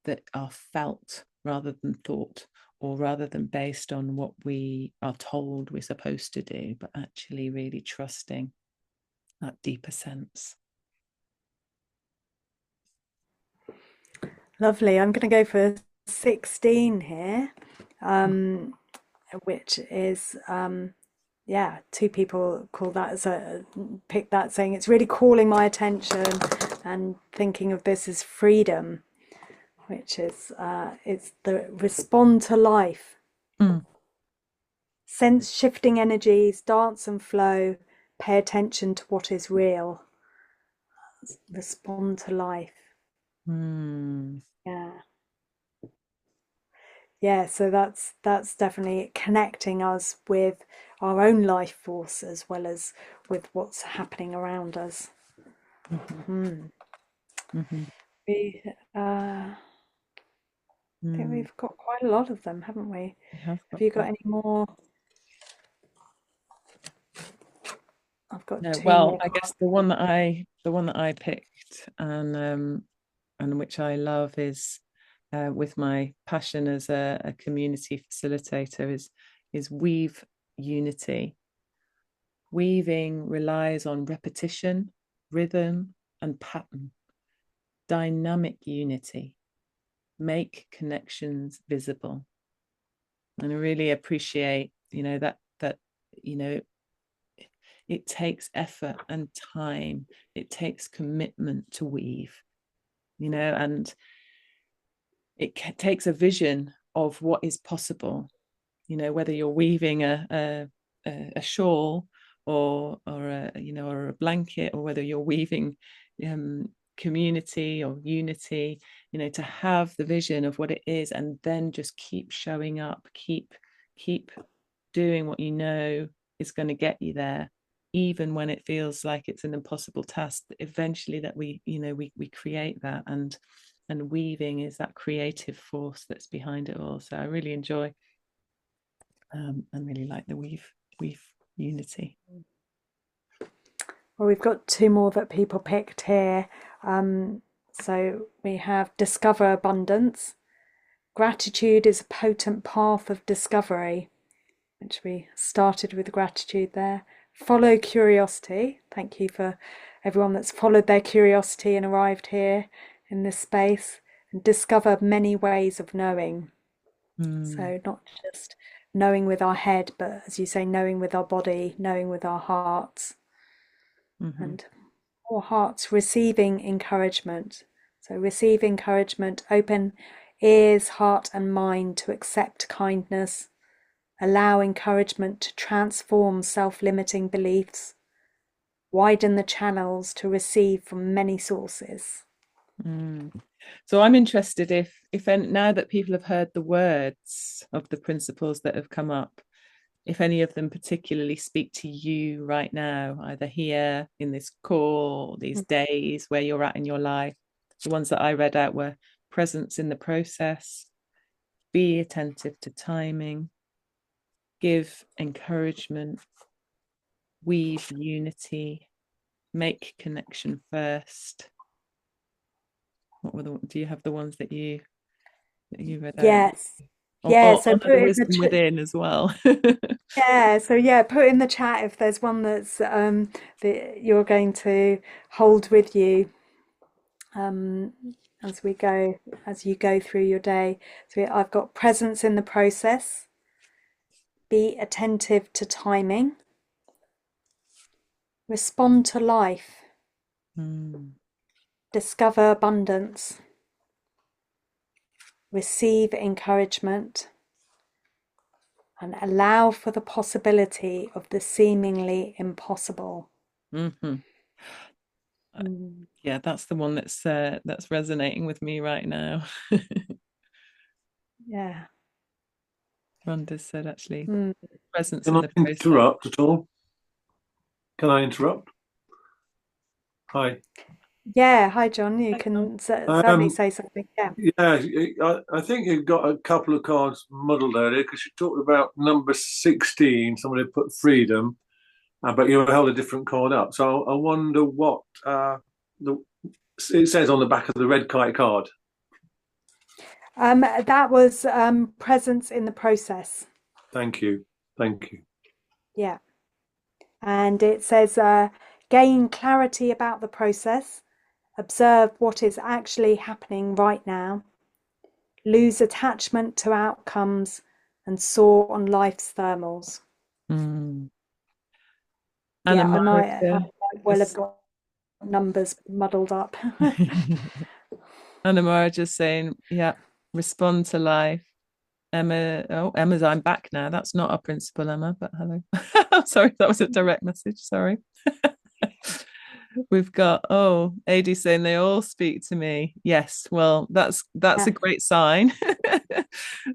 that are felt rather than thought, or rather than based on what we are told we're supposed to do, but actually really trusting that deeper sense. Lovely. I'm going to go for 16 here, which is, yeah, two people call that as pick that, saying it's really calling my attention, and thinking of this as freedom, which is, it's the respond to life. Mm. Sense shifting energies, dance and flow, pay attention to what is real. Respond to life. Mm. Yeah. Yeah, so that's definitely connecting us with our own life force as well as with what's happening around us. Mm-hmm. Hmm. Mm-hmm. We, I think Mm. we've got quite a lot of them, haven't we? We have Have got you got quite. any more? I've got No, two well, more I guess the one that I picked, and which I love is, with my passion as a community facilitator, is weave unity. Weaving relies on repetition, rhythm, and pattern. Dynamic unity. Make connections visible. And I really appreciate, that you know it takes effort and time. It takes commitment to weave, and it takes a vision of what is possible. Whether you're weaving a shawl, or a blanket, or whether you're weaving community or unity, to have the vision of what it is, and then just keep showing up, keep doing what is going to get you there, even when it feels like it's an impossible task. Eventually, that we create that, and weaving is that creative force that's behind it all. So I really enjoy, and really like the weave unity. Well, we've got two more that people picked here. So we have discover abundance. Gratitude is a potent path of discovery, which we started with gratitude there. Follow curiosity. Thank you for everyone that's followed their curiosity and arrived here in this space. And discover many ways of knowing. Mm. So, not just knowing with our head, but as you say, knowing with our body, knowing with our hearts. Mm-hmm. And our hearts receiving encouragement. So, receive encouragement, open ears, heart, and mind to accept kindness. Allow encouragement to transform self-limiting beliefs, widen the channels to receive from many sources. Mm. So I'm interested, if now that people have heard the words of the principles that have come up, if any of them particularly speak to you right now, either here in this call, these days, where you're at in your life. The ones that I read out were presence in the process, be attentive to timing, give encouragement, weave unity, make connection first. Do you have the ones that you read out? Yes. Yeah, Or so honor put the in the wisdom within as well. yeah, so yeah, put in the chat if there's one that's that you're going to hold with you um as we go as you go through your day. So I've got presence in the process, be attentive to timing, respond to life, Mm. discover abundance, receive encouragement, and allow for the possibility of the seemingly impossible. Mm-hmm. Mm. Yeah, that's the one that's resonating with me right now. Yeah. Rhonda said, actually, Mm. presence Can in I the process. interrupt at all? Can I interrupt? Hi. Yeah, hi John. You can certainly Um, say something. Yeah. yeah, I think you got a couple of cards muddled earlier because you talked about number 16. Somebody put freedom, but you held a different card up. So I wonder what the it says on the back of the red kite card. That was presence in the process. Thank you. Thank you. Yeah. And it says gain clarity about the process, observe what is actually happening right now, lose attachment to outcomes, and soar on life's thermals. Mm. Anna Yeah, I Marika might well have just got numbers muddled up. Anna Mara just saying, yeah, respond to life. Emma's I'm back now. That's not our principal, Emma, but hello. Sorry, that was a direct message. Sorry. We've got AD saying they all speak to me. Yes, well, that's Yeah. a great sign.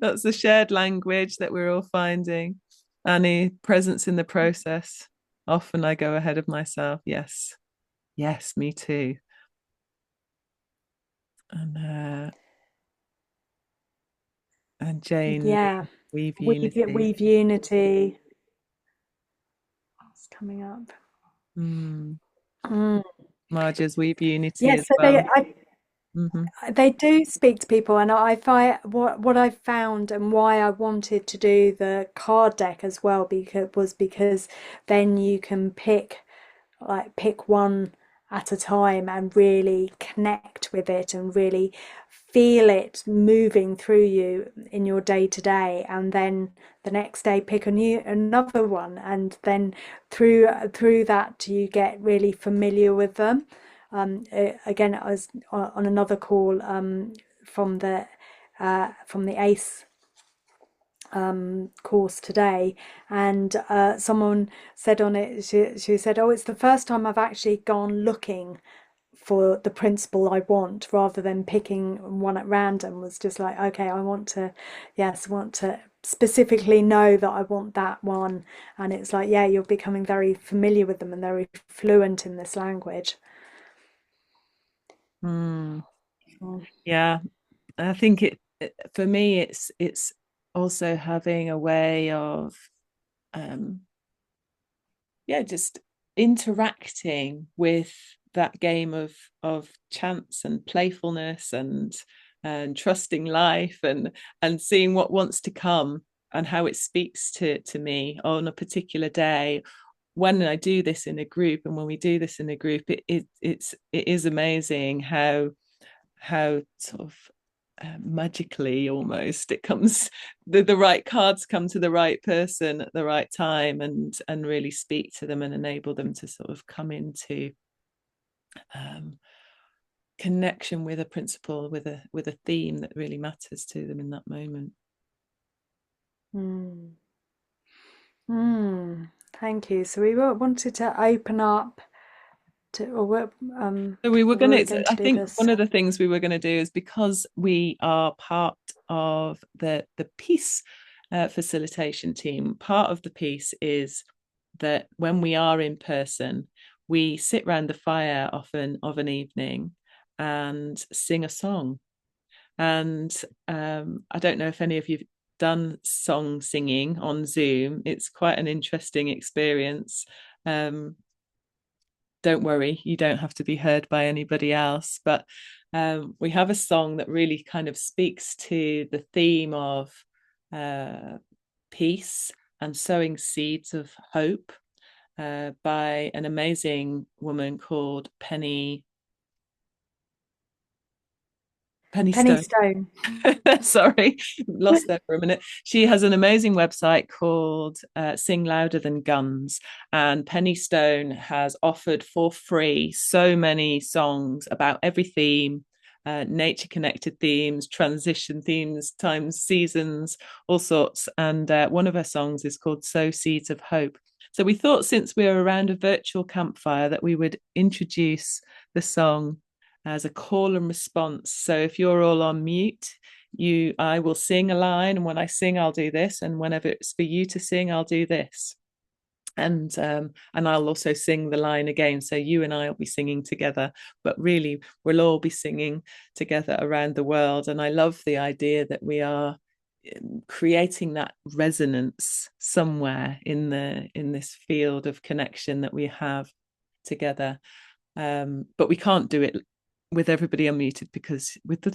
That's a shared language that we're all finding. Annie, presence in the process. Often I go ahead of myself. Yes. Yes, me too. And Jane Yeah. Lee, weave unity. Weave unity. It's coming up. Mm. Mm. Marge's weave unity Yes, as so well. Hmm. they do speak to people, and I find what I found and why I wanted to do the card deck as well because then you can pick one at a time and really connect with it and really feel it moving through you in your day to day, and then the next day pick another one, and then through that you get really familiar with them. Again, I was on another call from the ACE course today, and someone said on it, she said, "Oh, it's the first time I've actually gone looking for the principle I want rather than picking one at random." Was just like, okay, I want to specifically know that I want that one. And it's like, yeah, you're becoming very familiar with them and very fluent in this language. Mm. Mm. Yeah, I think for me it's also having a way of um just interacting with that game of chance and playfulness and trusting life and seeing what wants to come and how it speaks to me on a particular day when I do this in a group. And when we do this in a group, it is amazing how sort of magically almost it comes the right cards come to the right person at the right time and really speak to them and enable them to sort of come into um, connection with a principle, with a theme that really matters to them in that moment. Mm. Mm. Thank you. So we wanted to open up to, So we were we going were to, going to I do think this. one of the things we were going to do is because we are part of the peace facilitation team, part of the piece is that when we are in person, we sit round the fire often of an evening and sing a song. And I don't know if any of you've done song singing on Zoom. It's quite an interesting experience. Um, don't worry, you don't have to be heard by anybody else. But we have a song that really kind of speaks to the theme of uh, peace and sowing seeds of hope by an amazing woman called Penny Penny Stone. Stone. Sorry, lost there for a minute. She has an amazing website called Sing Louder Than Guns. And Penny Stone has offered for free so many songs about every theme, nature connected themes, transition themes, times, seasons, all sorts. And one of her songs is called Sow Seeds of Hope. So we thought, since we were around a virtual campfire, that we would introduce the song as a call and response. So if you're all on mute, I will sing a line, and when I sing, I'll do this, and whenever it's for you to sing, I'll do this. And I'll also sing the line again. So you and I will be singing together, but really we'll all be singing together around the world. And I love the idea that we are creating that resonance somewhere in this field of connection that we have together. But we can't do it with everybody unmuted, because with the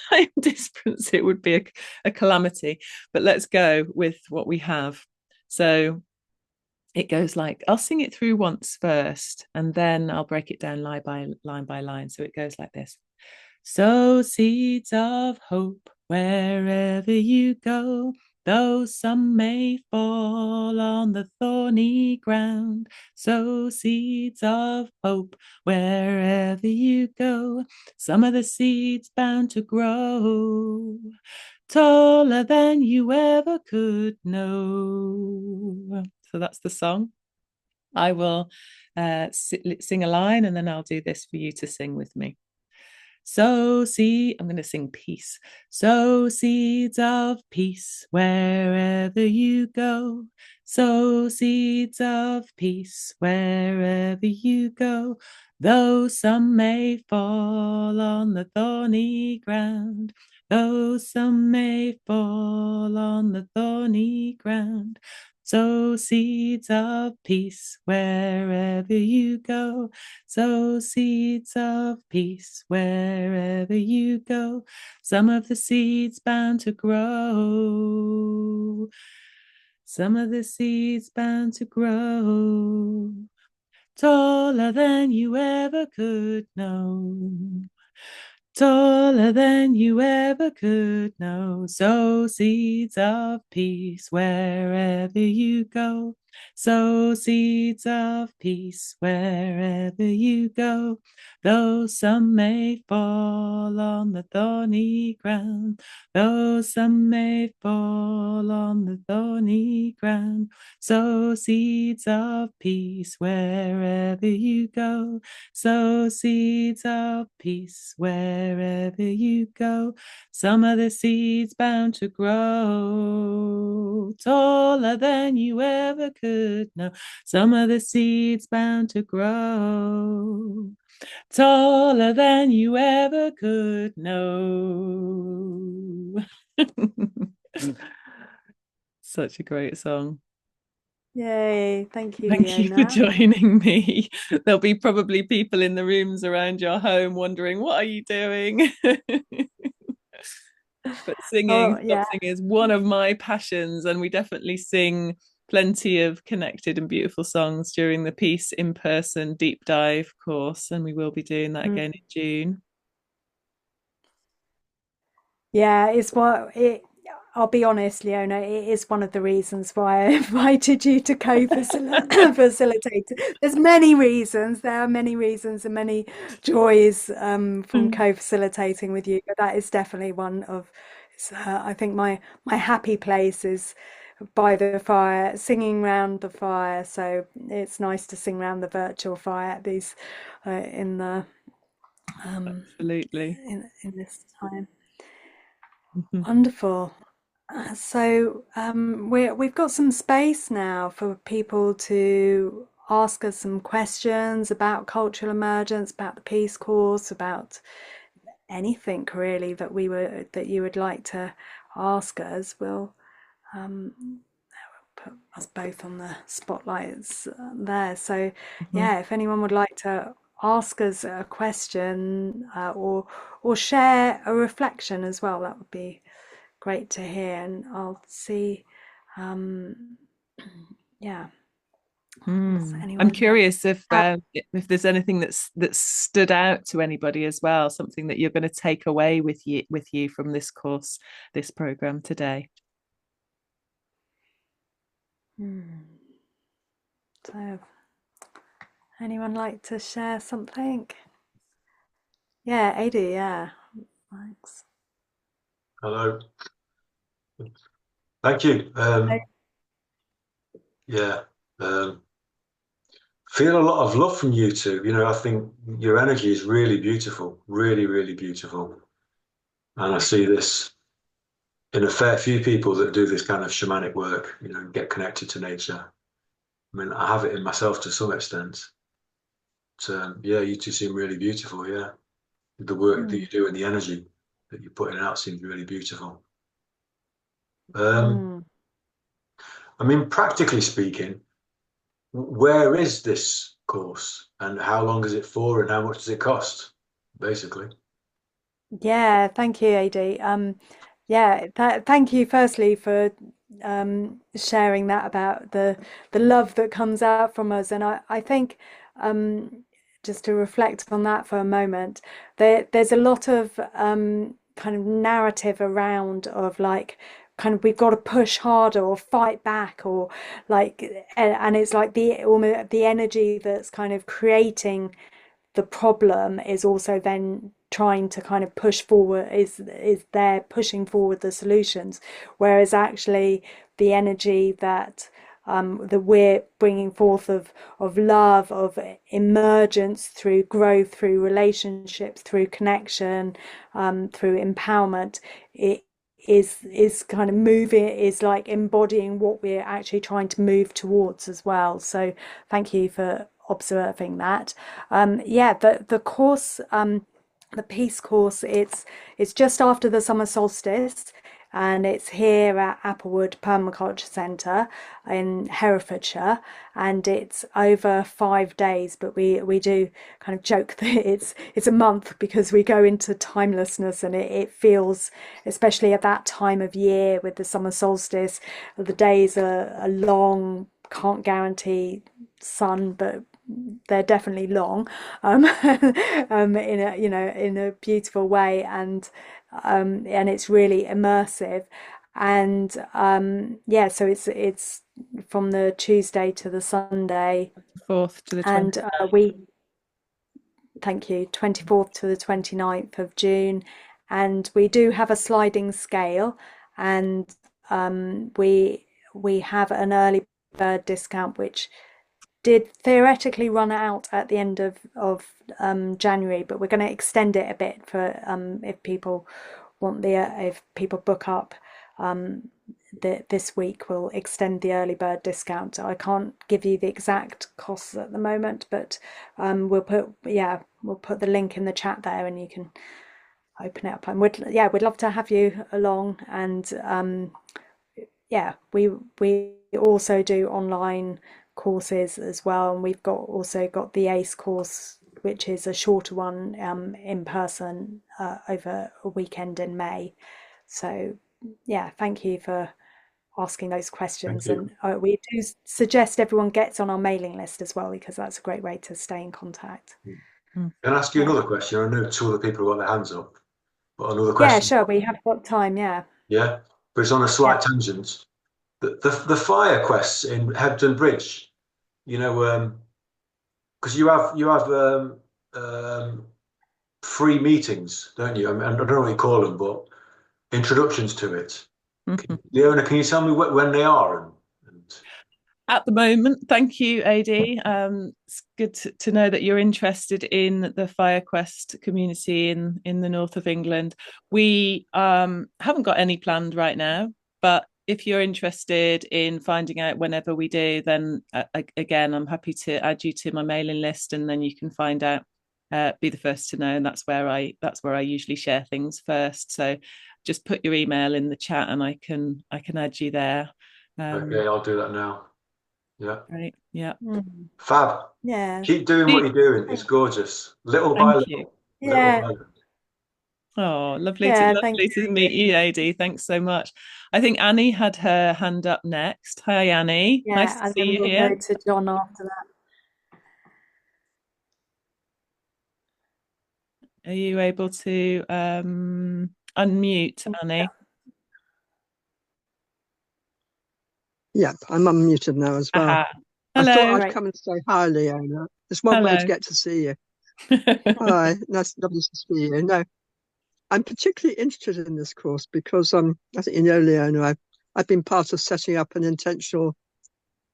time difference it would be a calamity. But let's go with what we have. So it goes like, I'll sing it through once first, and then I'll break it down line by line. So it goes like this. Sow seeds of hope wherever you go, though some may fall on the thorny ground. Sow seeds of hope wherever you go. Some of the seeds bound to grow taller than you ever could know. So that's the song. I will sing a line, and then I'll do this for you to sing with me. I'm going to sing peace. Sow seeds of peace wherever you go. Sow seeds of peace wherever you go. Though some may fall on the thorny ground. Though some may fall on the thorny ground. Sow seeds of peace wherever you go. Sow seeds of peace wherever you go. Some of the seeds bound to grow. Some of the seeds bound to grow taller than you ever could know. Taller than you ever could know. Sow seeds of peace wherever you go. Sow seeds of peace wherever you go. Though some may fall on the thorny ground. Though some may fall on the thorny ground. Sow seeds of peace wherever you go. Sow seeds of peace wherever you go. Some of the seeds bound to grow taller than you ever could know. Some of the seeds bound to grow taller than you ever could know. Such a great song. Yay, thank you, Thank you for Leona. joining me. There'll be probably people in the rooms around your home wondering, what are you doing? But Oh, singing yeah. is one of my passions, and we definitely sing plenty of connected and beautiful songs during the Peace in person deep dive course, and we will be doing that again in June. Yeah, it's what it. I'll be honest, Leona, it is one of the reasons why I invited you to co-facilitate. There's many reasons. There are many reasons and many joys from co-facilitating with you, but that is definitely one of. I think my happy place is by the fire, singing round the fire. So it's nice to sing round the virtual fire at these in the Absolutely. in this time. Mhm. Wonderful. So we've got some space now for people to ask us some questions about cultural emergence, about the Peace Course, about anything really that you would like to ask us. We'll put us both on the spotlights there. So Mhm. yeah, if anyone would like to ask us a question or share a reflection as well, that would be great to hear. And I'll see, um, yeah, does I'm anyone curious have? if there's anything that's stood out to anybody as well, something that you're going to take away with you from this course, this program today. So, anyone like to share something? Yeah, Adi, yeah, thanks. Hello. Thank you. Yeah. Feel a lot of love from you two. You know, I think your energy is really beautiful, really, really beautiful. And I see this in a fair few people that do this kind of shamanic work, you know, get connected to nature. I mean, I have it in myself to some extent. But yeah, you two seem really beautiful. Yeah, the work that you do and the energy that you're putting out seems really beautiful. I mean, practically speaking, where is this course and how long is it for and how much does it cost, basically? Yeah, thank you, AD. Yeah, thank you firstly for sharing that about the love that comes out from us. And I think just to reflect on that for a moment, there's a lot of kind of narrative around of like kind of we've got to push harder or fight back or like and it's like the almost the energy that's kind of creating the problem is also then trying to kind of push forward is there pushing forward the solutions, whereas actually the energy that that we're bringing forth of love, of emergence through growth, through relationships, through connection, through empowerment, it is kind of moving, is like embodying what we're actually trying to move towards as well. So thank you for observing that. Yeah, the course, the peace course, it's just after the summer solstice, and it's here at Applewood Permaculture Centre in Herefordshire, and it's over 5 days. But we do kind of joke that it's a month because we go into timelessness, and it feels, especially at that time of year with the summer solstice, the days are long. Can't guarantee sun, but they're definitely long, in a in a beautiful way, and it's really immersive, and yeah, so it's from the Tuesday to the Sunday, 4th to the and 29th. we thank you 24th to the 29th of June, and we do have a sliding scale, and we have an early bird discount which did theoretically run out at the end of January, but we're going to extend it a bit for if people want if people book up this week, we'll extend the early bird discount. I can't give you the exact costs at the moment, but we'll put the link in the chat there, and you can open it up. And we'd love to have you along. And yeah, we also do online courses as well, and we've also got the ACE course, which is a shorter one in person over a weekend in May. So yeah, thank you for asking those questions, and we do suggest everyone gets on our mailing list as well, because that's a great way to stay in contact. Can I ask you another question? I know two other people got their hands up, but another Yeah, question. sure, we have got time. Yeah, But it's on a slight tangent. The fire quests in Hebden Bridge, you know, because you have free meetings, don't you? I mean, I don't know what you call them, but introductions to it. Leona, can you tell me when they are? At the moment, thank you, AD. It's good to know that you're interested in the FireQuest community in the north of England. We haven't got any planned right now, but if you're interested in finding out whenever we do, then again, I'm happy to add you to my mailing list, and then you can find out, be the first to know. And that's where I usually share things first. So just put your email in the chat, and I can add you there. Okay, I'll do that now. Yeah. Right. Yeah. Fab. Yeah. Keep doing what you're doing. It's gorgeous. Little by Thank little. you. Yeah. Little by little. Oh, lovely Yeah, lovely to meet you, AD. Thanks so much. I think Annie had her hand up next. Hi, Annie. Nice Yeah, to and see then you we'll here. go to John after that. Are you able to unmute, Annie? Yeah, I'm unmuted now as well. Aha. Hello. I thought I'd Great. come and say hi, Leona. It's one way to Hello. get to see you. Hi, nice, lovely to see you. No, I'm particularly interested in this course because I think you know, Leona, I've been part of setting up an intentional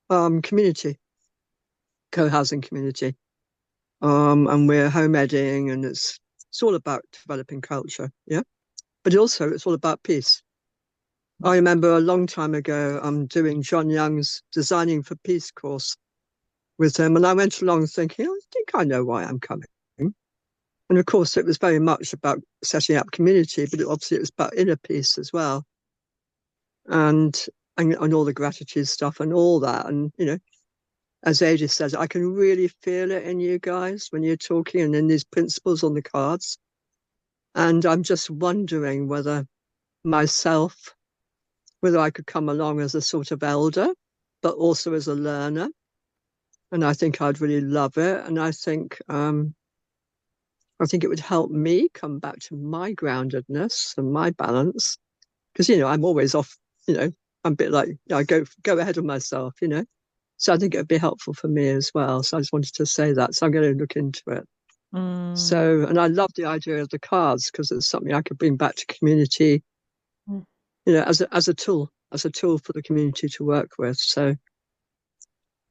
community, co-housing community, and we're home editing, and it's all about developing culture, yeah, but also it's all about peace. I remember a long time ago doing John Young's Designing for Peace course, with them. And I went along thinking, I think I know why I'm coming. And of course, it was very much about setting up community, but obviously it was about inner peace as well. And all the gratitude stuff and all that. And, you know, as Ada says, I can really feel it in you guys when you're talking and in these principles on the cards. And I'm just wondering whether I could come along as a sort of elder, but also as a learner. And I think I'd really love it. And I think it would help me come back to my groundedness and my balance. Because, you know, I'm always off, you know, I'm a bit like, I go ahead of myself, you know. So I think it would be helpful for me as well. So I just wanted to say that. So I'm going to look into it. So, and I love the idea of the cards because it's something I could bring back to community, you know, as a tool for the community to work with. So,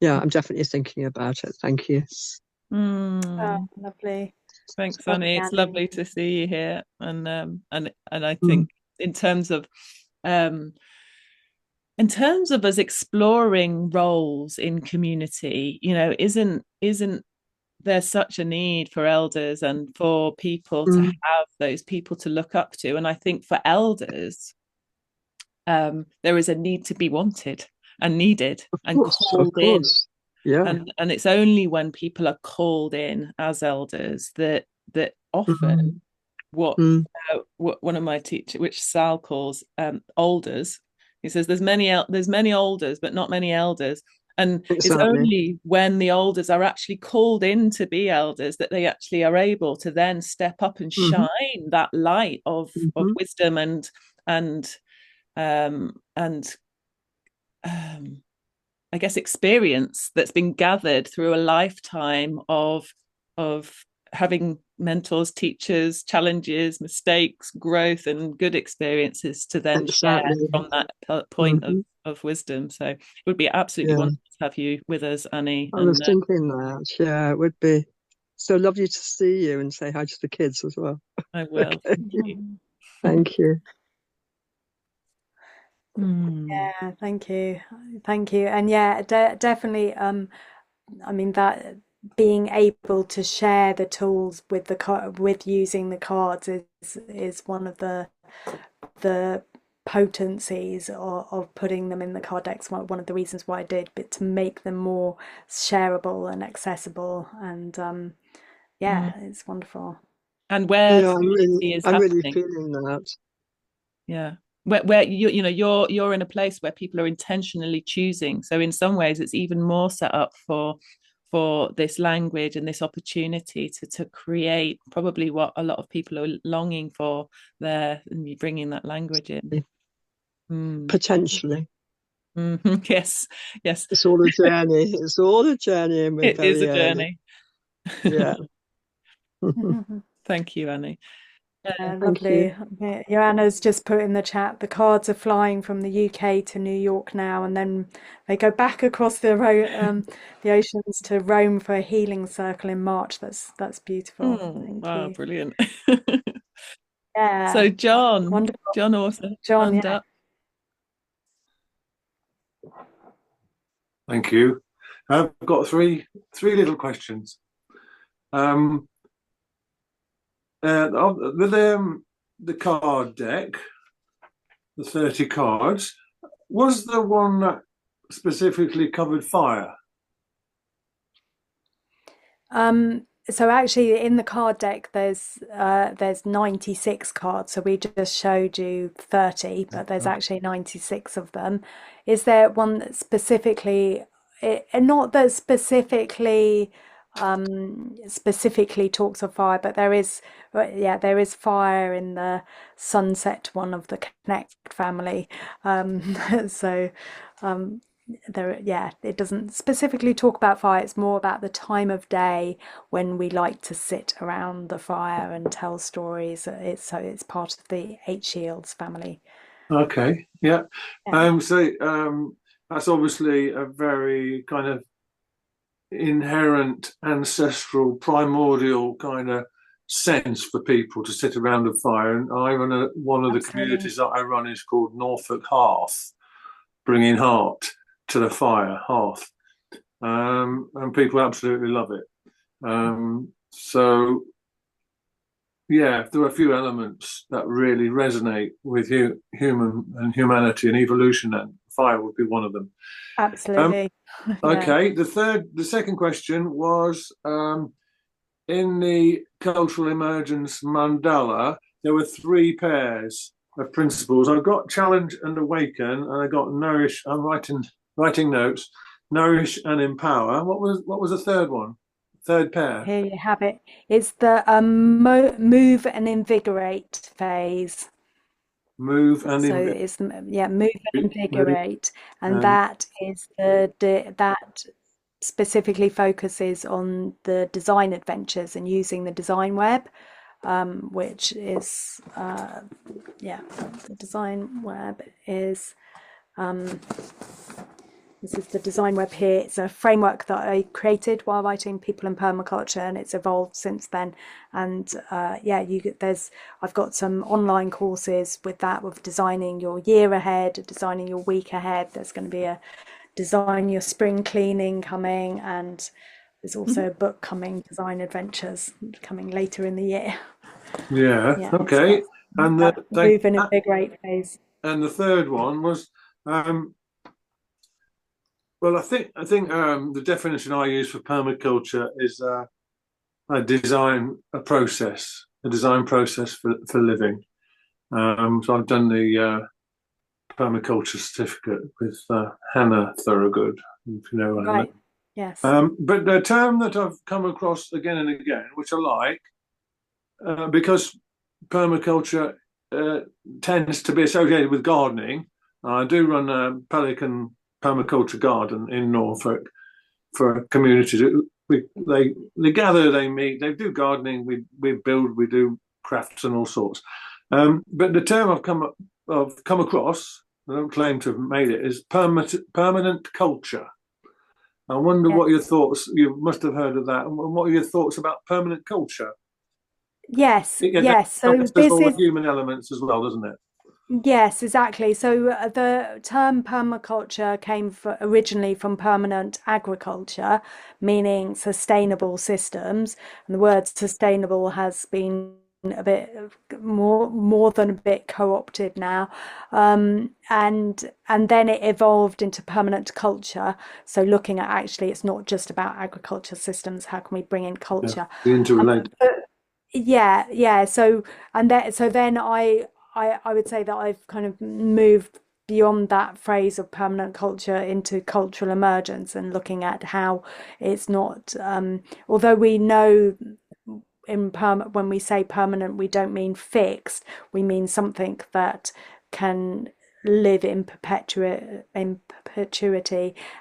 yeah, I'm definitely thinking about it. Thank you. Oh, lovely. Thanks, Annie. It's lovely to see you here. And I think in terms of us exploring roles in community, you know, isn't there's such a need for elders and for people to have those people to look up to. And I think for elders, there is a need to be wanted and needed and called in. Yeah. And it's only when people are called in as elders that often what one of my teachers, which Sal calls alders, he says there's many alders, but not many elders. And it's only when the elders are actually called in to be elders that they actually are able to then step up and shine that light of wisdom and I guess experience that's been gathered through a lifetime of having mentors, teachers, challenges, mistakes, growth, and good experiences to then share from that point of wisdom. So it would be absolutely wonderful to have you with us, Annie. I was thinking that, yeah, it would be so lovely to see you and say hi to the kids as well. I will. Okay. Thank you. Yeah, thank you. And yeah, definitely I mean that being able to share the tools with using the cards is one of the potencies of putting them in the card decks. One of the reasons why I did, but to make them more shareable and accessible. And yeah, it's wonderful. And where I'm really happening. feeling that. Yeah. Where you're in a place where people are intentionally choosing. So in some ways it's even more set up for this language and this opportunity to create probably what a lot of people are longing for there, and bringing that language in. Potentially. Yes. It's all a journey. It's all a journey, and we're very a journey. Yeah. Thank you, Annie. Lovely. Joanna's just put in the chat, the cards are flying from the UK to New York now, and then they go back across the oceans to Rome for a healing circle in March. That's beautiful. Thank you. Brilliant. Yeah. So John also John, up. Thank you. I've got three little questions. The card deck, the 30 cards, was the one that specifically covered fire? So actually in the card deck there's 96 cards, so we just showed you 30, but there's actually 96 of them. Is there one that specifically, not that specifically talks of fire, but there is fire in the sunset one of the Connect family. It doesn't specifically talk about fire. It's more about the time of day when we like to sit around the fire and tell stories. It's part of the Eight Shields family. Okay, yeah. That's obviously a very kind of inherent, ancestral, primordial kind of sense for people to sit around a fire. And I run one of the communities that I run is called Norfolk Hearth, bringing heart to the fire, hearth. and people absolutely love it. So yeah, there are a few elements that really resonate with human and humanity and evolution, and fire would be one of them. Absolutely. Okay, the second question was in the Cultural Emergence mandala, there were 3 pairs of principles. I got challenge and awaken, and I got nourish. I'm writing notes. Nourish and empower. What was the third one? Third pair. Here you have it. It's the move and invigorate phase. Move and So it's move and invigorate, and and that is that specifically focuses on the design adventures and using the design web, which is the design web is this is the design web here. It's a framework that I created while writing People and Permaculture, and it's evolved since then. And I've got some online courses with that, with designing your year ahead, designing your week ahead. There's going to be a design your spring cleaning coming, and there's also a book coming, Design Adventures, coming later in the year. yeah, okay. And move and invigorate phase. And the third one was well, I think the definition I use for permaculture is a design process for living. So I've done the permaculture certificate with Hannah Thorogood, if you know Hannah. Right. Yes. But the term that I've come across again and again, which I like, because permaculture tends to be associated with gardening. I do run a Pelican permaculture garden in Norfolk for a community. They gather, they meet, they do gardening, we build, we do crafts and all sorts. But the term I've come across, I don't claim to have made it, is permanent culture. I wonder what your thoughts. You must have heard of that. And what are your thoughts about permanent culture? Yes, yes. So this is human elements as well, doesn't it? Yes, exactly. So the term permaculture came originally from permanent agriculture, meaning sustainable systems. And the word sustainable has been a bit more than a bit co-opted now, and then it evolved into permanent culture. So looking at, actually, it's not just about agriculture systems. How can we bring in culture? The interrelated. Yeah. So then I would say that I've kind of moved beyond that phrase of permanent culture into cultural emergence, and looking at how it's not, although we know when we say permanent, we don't mean fixed, we mean something that can live in perpetuity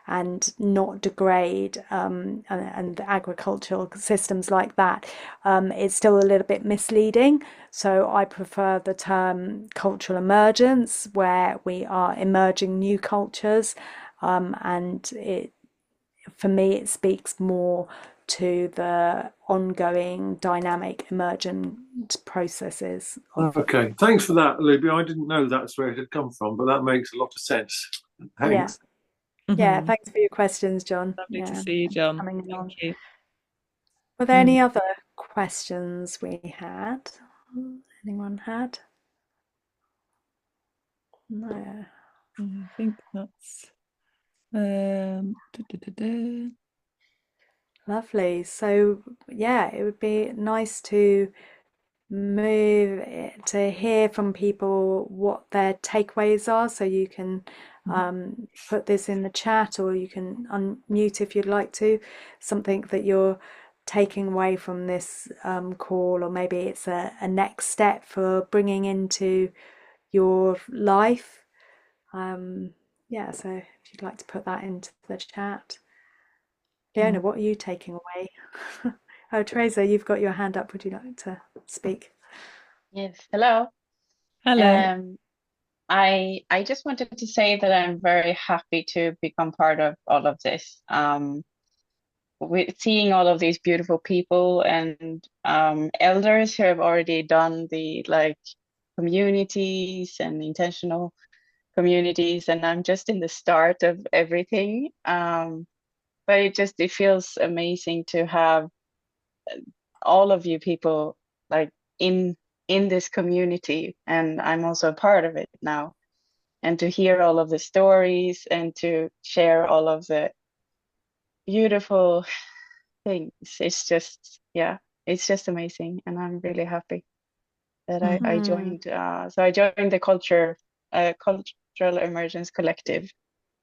and not degrade, and agricultural systems like that, it's still a little bit misleading. So I prefer the term cultural emergence, where we are emerging new cultures, and for me it speaks more to the ongoing dynamic emergent processes. Okay, thanks for that, Looby. I didn't know that's where it had come from, but that makes a lot of sense. Thanks. Yeah, thanks for your questions, John. Lovely to see you, John. Thank you. Were there any other questions we had? Anyone had? No. I think that's Lovely. So yeah, it would be nice to to hear from people what their takeaways are. So you can put this in the chat, or you can unmute if you'd like to, something that you're taking away from this call, or maybe it's a next step for bringing into your life. Yeah, so if you'd like to put that into the chat. Leona, what are you taking away? Oh, Teresa, you've got your hand up. Would you like to speak? Yes, hello. Hello. I just wanted to say that I'm very happy to become part of all of this. With seeing all of these beautiful people and elders who have already done the communities and intentional communities, and I'm just in the start of everything. but it feels amazing to have all of you people like in this community, and I'm also a part of it now, and to hear all of the stories and to share all of the beautiful things. It's just, yeah, it's just amazing, and I'm really happy that I joined. So I joined the Cultural Emergence Collective,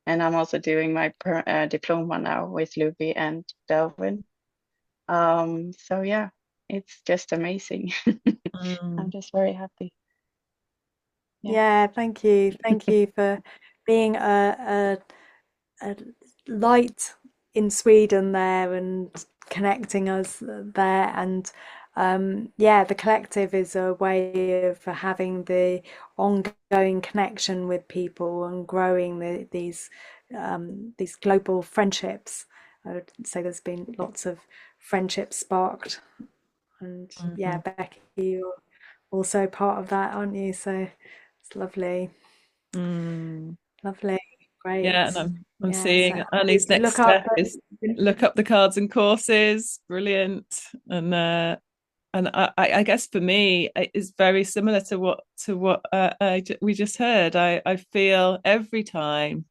and I'm also doing my diploma now with Looby and Delvin. So yeah, it's just amazing. I'm just very happy. Yeah, thank you. Thank you for being a light in Sweden there and connecting us there. And yeah, the collective is a way of having the ongoing connection with people and growing these global friendships. I would say there's been lots of friendships sparked. And yeah, Becky, you're also part of that, aren't you? So it's lovely. Lovely. Great. Yeah, and I'm Yeah, seeing so Annie's next look up step is look up the cards and courses. Brilliant. And I guess for me it is very similar to what we just heard. I feel every time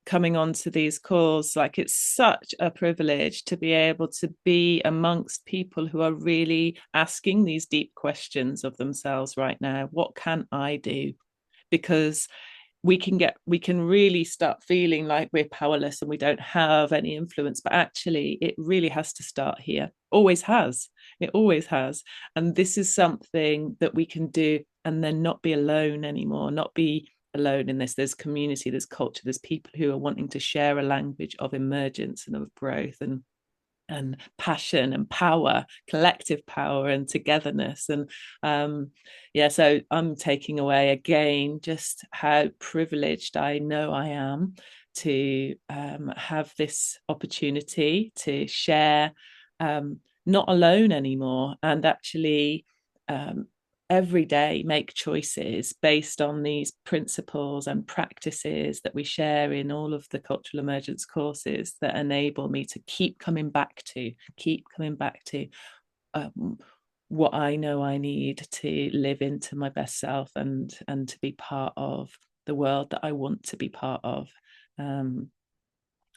coming onto these calls, like it's such a privilege to be able to be amongst people who are really asking these deep questions of themselves right now. What can I do? Because we can really start feeling like we're powerless and we don't have any influence, but actually it really has to start here. It always has. And this is something that we can do and then not be alone anymore, not be alone in this. There's community, there's culture, there's people who are wanting to share a language of emergence and of growth and passion and power, collective power and togetherness. And yeah, so I'm taking away again just how privileged I know I am to have this opportunity to share, not alone anymore, and actually every day make choices based on these principles and practices that we share in all of the cultural emergence courses that enable me to keep coming back to what I know I need to live into my best self and to be part of the world that I want to be part of.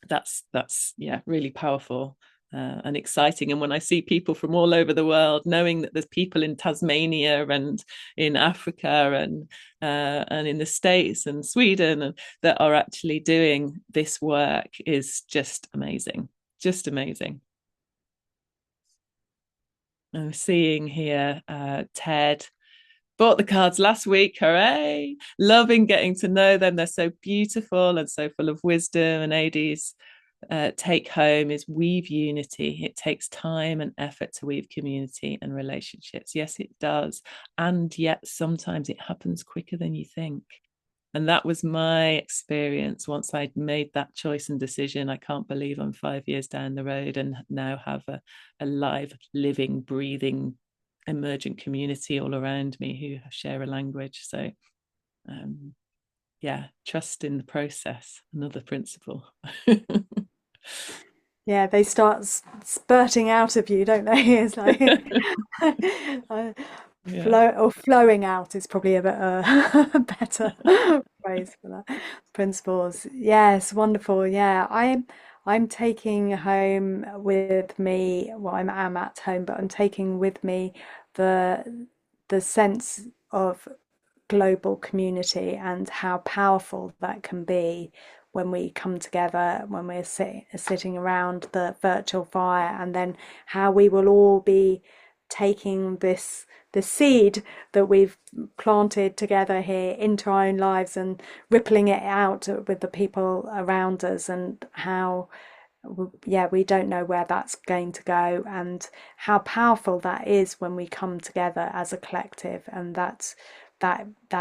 That's yeah, really powerful. And exciting. And when I see people from all over the world, knowing that there's people in Tasmania and in Africa and in the States and Sweden and that are actually doing this work is just amazing. Just amazing. I'm seeing here Ted bought the cards last week. Hooray! Loving getting to know them. They're so beautiful and so full of wisdom. And Adie's take home is weave unity. It takes time and effort to weave community and relationships. Yes, it does. And yet sometimes it happens quicker than you think. And that was my experience once I'd made that choice and decision. I can't believe I'm 5 years down the road and now have a live, living, breathing, emergent community all around me who share a language. So yeah, trust in the process, another principle. Yeah, they start spurting out of you, don't they? It's like flowing out is probably a better phrase for that. Principles. Yes, wonderful. Yeah, I'm taking home with me. Well, I'm at home, but I'm taking with me the sense of global community and how powerful that can be when we come together, when we're sitting around the virtual fire, and then how we will all be taking the seed that we've planted together here into our own lives and rippling it out with the people around us, and how yeah, we don't know where that's going to go, and how powerful that is when we come together as a collective. And that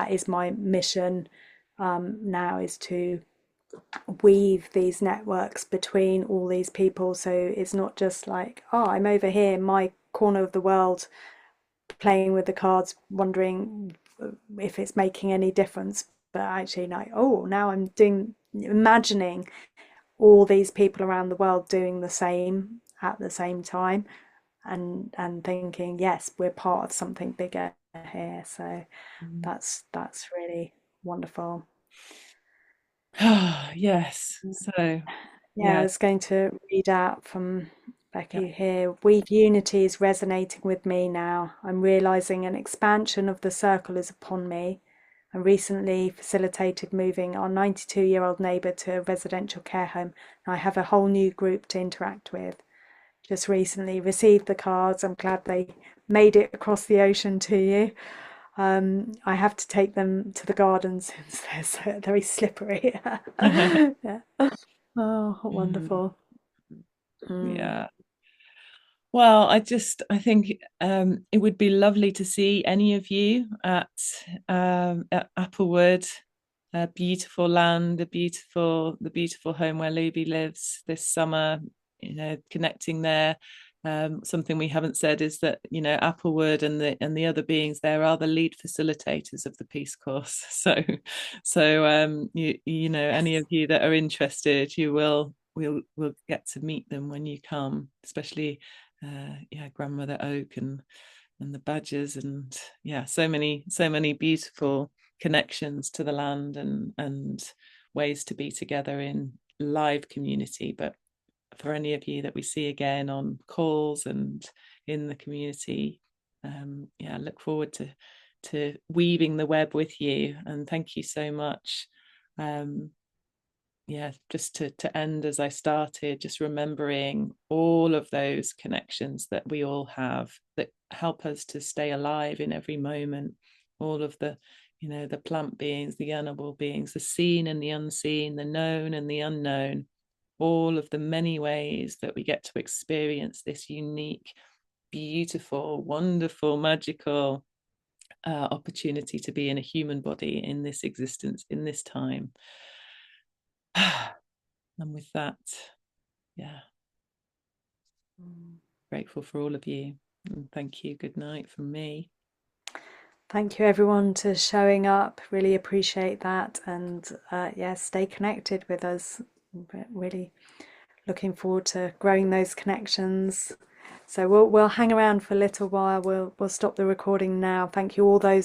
is my mission now, is to weave these networks between all these people, so it's not just like, oh, I'm over here in my corner of the world playing with the cards, wondering if it's making any difference, but actually like, oh, now I'm imagining all these people around the world doing the same at the same time, and thinking, yes, we're part of something bigger here. So that's really wonderful. Yes. So Yeah, I yeah. was going to read out from Yeah. Becky here. Weave unity is resonating with me now. I'm realizing an expansion of the circle is upon me. I recently facilitated moving our 92-year-old neighbour to a residential care home. I have a whole new group to interact with. Just recently received the cards. I'm glad they made it across the ocean to you. I have to take them to the garden since they're so very slippery. Yeah. Oh, wonderful. Yeah. Well, I think it would be lovely to see any of you at Applewood, a beautiful land, the beautiful home where Looby lives this summer. Connecting there. Something we haven't said is that Applewood and the other beings there are the lead facilitators of the Peace Course. So any of you that are interested, we'll get to meet them when you come, especially Grandmother Oak and the badgers, and so many beautiful connections to the land and ways to be together in live community. But for any of you that we see again on calls and in the community, look forward to weaving the web with you, and thank you so much. Just to end as I started, just remembering all of those connections that we all have that help us to stay alive in every moment. All of the plant beings, the animal beings, the seen and the unseen, the known and the unknown, all of the many ways that we get to experience this unique, beautiful, wonderful, magical opportunity to be in a human body in this existence, in this time. And with that, grateful for all of you, and thank you. Good night from me. Thank you everyone to showing up. Really appreciate that, and stay connected with us. Really looking forward to growing those connections. So we'll hang around for a little while. We'll stop the recording now. Thank you all those